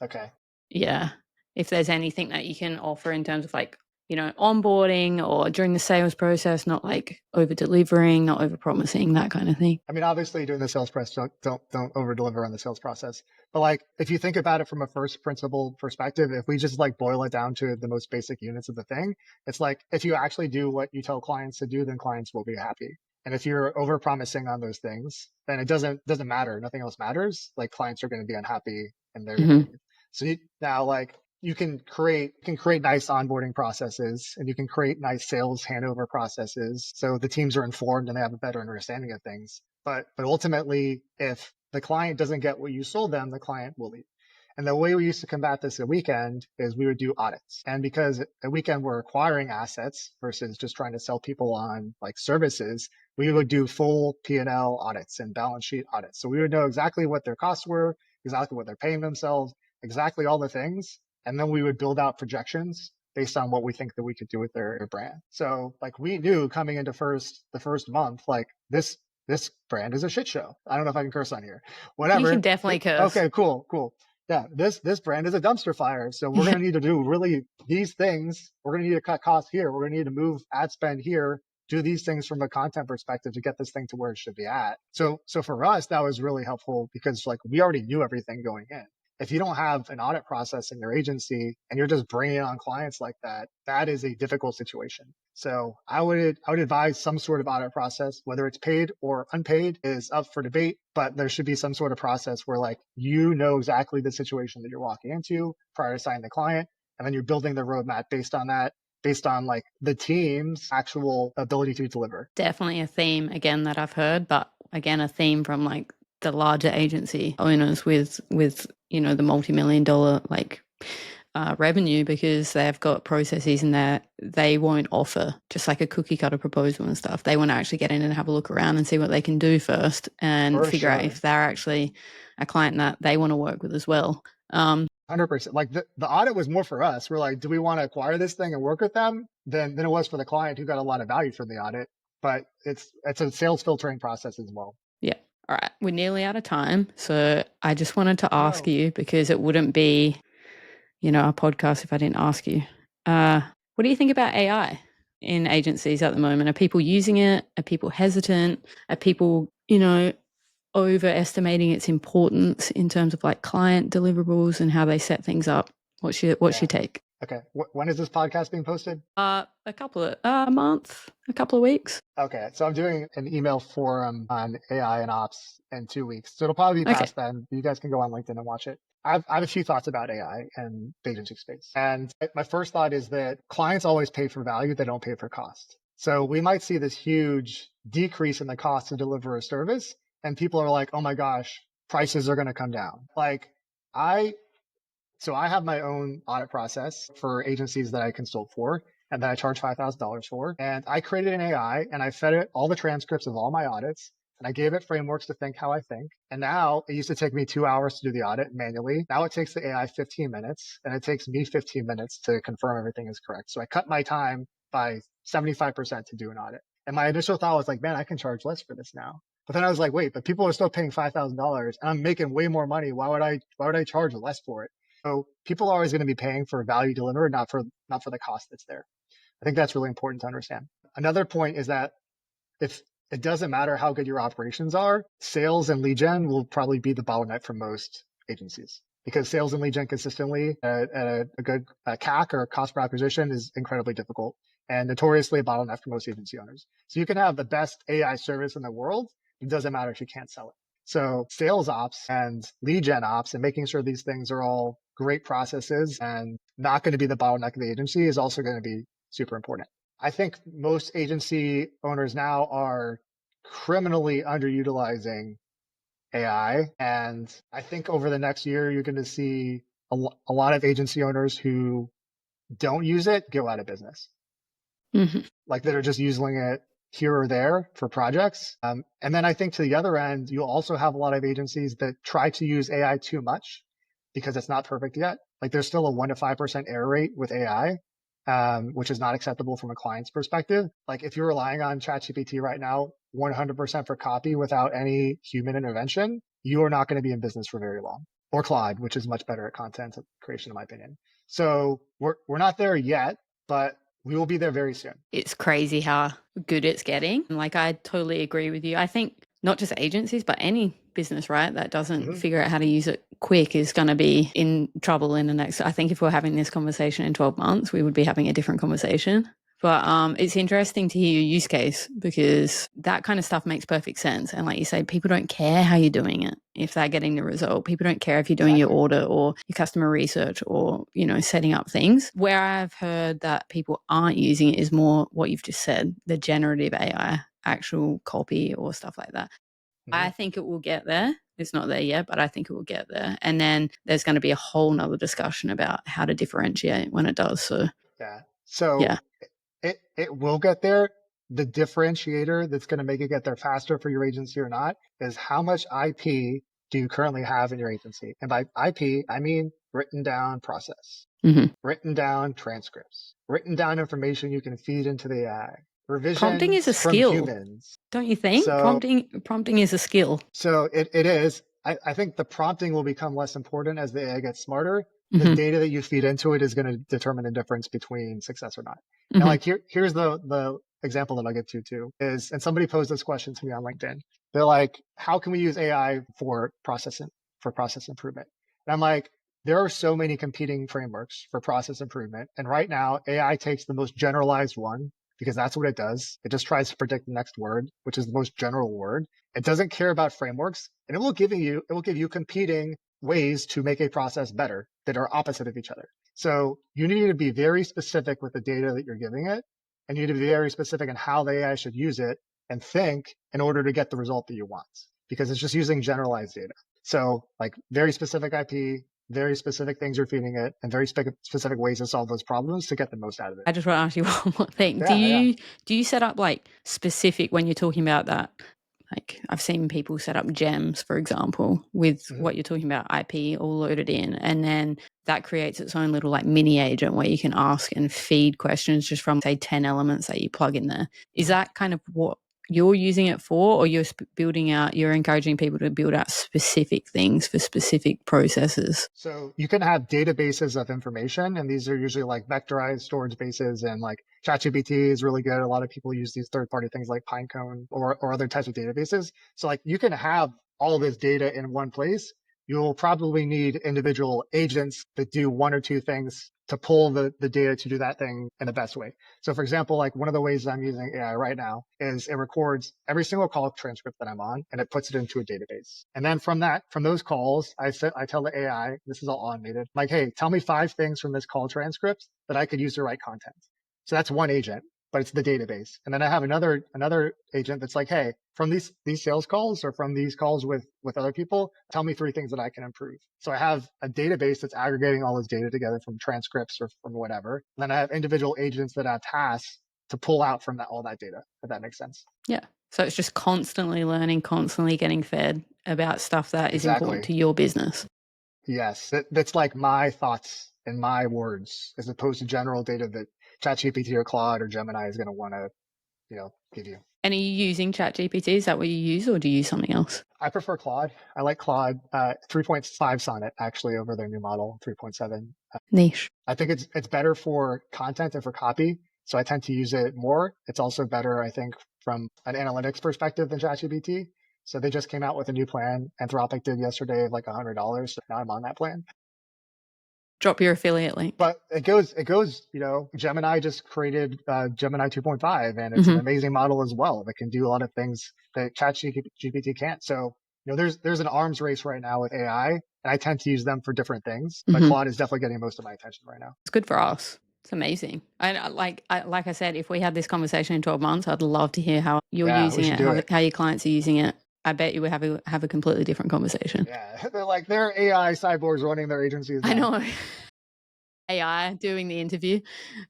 Okay.
Yeah. If there's anything that you can offer in terms of like onboarding or during the sales process, not like over delivering, not over promising, that kind of thing.
I mean, obviously doing the sales press, don't over deliver on the sales process. But like, if you think about it from a first principle perspective, if we just like boil it down to the most basic units of the thing, it's like, if you actually do what you tell clients to do, then clients will be happy. And if you're over promising on those things, then it doesn't matter. Nothing else matters. Like clients are going to be unhappy and they're going to leave. So now like, you can create nice onboarding processes and you can create nice sales handover processes so the teams are informed and they have a better understanding of things. But ultimately, if the client doesn't get what you sold them, the client will leave. And the way we used to combat this at Weekend is we would do audits. And because at Weekend we're acquiring assets versus just trying to sell people on like services, we would do full P&L audits and balance sheet audits. So we would know exactly what their costs were, exactly what they're paying themselves, exactly all the things. And then we would build out projections based on what we think that we could do with their brand. So like we knew coming into the first month, like this brand is a shit show. I don't know if I can curse on here. Whatever.
You can definitely curse.
Okay, cool. Yeah, this brand is a dumpster fire. So we're going to need to do really these things. We're going to need to cut costs here. We're going to need to move ad spend here, do these things from a content perspective to get this thing to where it should be at. So for us, that was really helpful because like we already knew everything going in. If you don't have an audit process in your agency and you're just bringing it on clients like that, that is a difficult situation. So I would advise some sort of audit process, whether it's paid or unpaid is up for debate, but there should be some sort of process where like, you know exactly the situation that you're walking into prior to signing the client. And then you're building the roadmap based on that, based on like the team's actual ability to deliver.
Definitely a theme again that I've heard, but again, a theme from like the larger agency owners with the multi-million dollar like revenue, because they've got processes in there. They won't offer just like a cookie cutter proposal and stuff. They want to actually get in and have a look around and see what they can do first and figure out if they're actually a client that they want to work with as well.
100%. Like the audit was more for us. We're like, do we want to acquire this thing and work with them? Than it was for the client who got a lot of value from the audit. But it's a sales filtering process as well.
Yeah. All right. We're nearly out of time. So I just wanted to ask you, because it wouldn't be, a podcast if I didn't ask you. What do you think about AI in agencies at the moment? Are people using it? Are people hesitant? Are people, overestimating its importance in terms of like client deliverables and how they set things up? What's your take?
Okay. When is this podcast being posted?
A couple of months, a couple of weeks.
Okay. So I'm doing an email forum on AI and ops in 2 weeks. So it'll probably be past then. You guys can go on LinkedIn and watch it. I have a few thoughts about AI and the agency space. And my first thought is that clients always pay for value. They don't pay for cost. So we might see this huge decrease in the cost to deliver a service. And people are like, oh my gosh, prices are going to come down. Like so I have my own audit process for agencies that I consult for and that I charge $5,000 for. And I created an AI and I fed it all the transcripts of all my audits. And I gave it frameworks to think how I think. And now it used to take me 2 hours to do the audit manually. Now it takes the AI 15 minutes and it takes me 15 minutes to confirm everything is correct. So I cut my time by 75% to do an audit. And my initial thought was like, man, I can charge less for this now. But then I was like, wait, but people are still paying $5,000 and I'm making way more money. Why would I charge less for it? So people are always going to be paying for value delivered, not for the cost that's there. I think that's really important to understand. Another point is that if it doesn't matter how good your operations are, sales and lead gen will probably be the bottleneck for most agencies, because sales and lead gen consistently at a good CAC or cost per acquisition is incredibly difficult and notoriously a bottleneck for most agency owners. So you can have the best AI service in the world. It doesn't matter if you can't sell it. So sales ops and lead gen ops and making sure these things are all great processes and not going to be the bottleneck of the agency is also going to be super important. I think most agency owners now are criminally underutilizing AI. And I think over the next year, you're going to see a lot of agency owners who don't use it go out of business. Mm-hmm. Like that are just using it here or there for projects. And then I think to the other end, you'll also have a lot of agencies that try to use AI too much because it's not perfect yet. Like there's still a 1 to 5% error rate with AI, which is not acceptable from a client's perspective. Like if you're relying on ChatGPT right now, 100% for copy without any human intervention, you are not going to be in business for very long. Or Claude, which is much better at content creation, in my opinion. So we're not there yet, but We will be there very soon.
It's crazy how good it's getting. Like, I totally agree with you. I think not just agencies, but any business, right, that doesn't figure out how to use it quick is going to be in trouble in the next. I think if we're having this conversation in 12 months, we would be having a different conversation. But it's interesting to hear your use case, because that kind of stuff makes perfect sense. And like you say, people don't care how you're doing it if they're getting the result. People don't care if you're doing your audit or your customer research or, setting up things. Where I've heard that people aren't using it is more what you've just said, the generative AI, actual copy or stuff like that. I think it will get there. It's not there yet, but I think it will get there. And then there's going to be a whole nother discussion about how to differentiate when it does. So
yeah. It will get there. The differentiator that's going to make it get there faster for your agency or not is how much IP do you currently have in your agency? And by IP, I mean written down process, written down transcripts, written down information you can feed into the AI. Revisions
prompting is a
from
skill,
humans.
don't you think?
So,
prompting is a skill.
So it is. I think the prompting will become less important as the AI gets smarter. The data that you feed into it is going to determine the difference between success or not. And like here's the example that I'll get to too is, and somebody posed this question to me on LinkedIn. They're like, how can we use AI for process improvement? And I'm like, there are so many competing frameworks for process improvement. And right now, AI takes the most generalized one because that's what it does. It just tries to predict the next word, which is the most general word. It doesn't care about frameworks, and it will give you competing ways to make a process better that are opposite of each other. So you need to be very specific with the data that you're giving it, and you need to be very specific in how the AI should use it and think in order to get the result that you want, because it's just using generalized data. So like very specific IP, very specific things you're feeding it, and very specific ways to solve those problems to get the most out of it.
I just want to ask you one more thing. Do you set up like specific when you're talking about that? Like, I've seen people set up gems, for example, with what you're talking about, IP all loaded in, and then that creates its own little like mini agent where you can ask and feed questions just from, say, 10 elements that you plug in there. Is that kind of what you're using it for, or you're encouraging people to build out specific things for specific processes?
So you can have databases of information, and these are usually like vectorized storage bases, and like ChatGPT is really good. A lot of people use these third-party things like Pinecone or other types of databases. So like you can have all this data in one place. You'll probably need individual agents that do one or two things to pull the data to do that thing in the best way. So for example, like one of the ways I'm using AI right now is it records every single call transcript that I'm on, and it puts it into a database. And then from those calls, I tell the AI, this is all automated, like, hey, tell me 5 things from this call transcript that I could use to write content. So that's one agent, but it's the database. And then I have another agent that's like, hey, from these sales calls or from these calls with other people, tell me 3 things that I can improve. So I have a database that's aggregating all this data together from transcripts or from whatever. And then I have individual agents that have tasks to pull out from all that data, if that makes sense.
Yeah. So it's just constantly learning, constantly getting fed about stuff that is important to your business.
Yes. That's like my thoughts and my words, as opposed to general data that ChatGPT or Claude or Gemini is going to want to, give you.
And are you using ChatGPT? Is that what you use, or do you use something else?
I prefer Claude. I like Claude. 3.5 Sonnet actually over their new model, 3.7.
Niche.
I think it's better for content and for copy, so I tend to use it more. It's also better, I think, from an analytics perspective than ChatGPT. So they just came out with a new plan. Anthropic did yesterday of like $100. So now I'm on that plan.
Drop your affiliate link.
But it goes, Gemini just created Gemini 2.5, and it's an amazing model as well that can do a lot of things that ChatGPT can't. So, there's an arms race right now with AI, and I tend to use them for different things, but Claude is definitely getting most of my attention right now.
It's good for us. It's amazing. And like I said, if we had this conversation in 12 months, I'd love to hear how you're using it, how your clients are using it. I bet you would have a completely different conversation.
Yeah, they're AI cyborgs running their agencies now.
I know. AI doing the interview.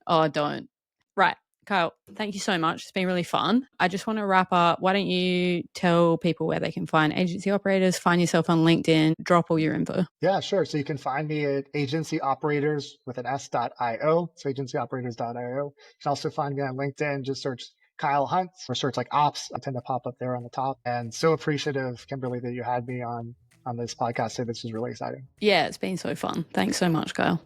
Oh, don't. Right. Kyle, thank you so much. It's been really fun. I just want to wrap up. Why don't you tell people where they can find agency operators, find yourself on LinkedIn, drop all your info.
Yeah, sure. So you can find me at agencyoperators with an s.io. So agencyoperators.io. You can also find me on LinkedIn. Just search Kyle Hunt or search like ops. I tend to pop up there on the top. And so appreciative, Kimberly, that you had me on this podcast. So this was really exciting.
Yeah, it's been so fun. Thanks so much, Kyle.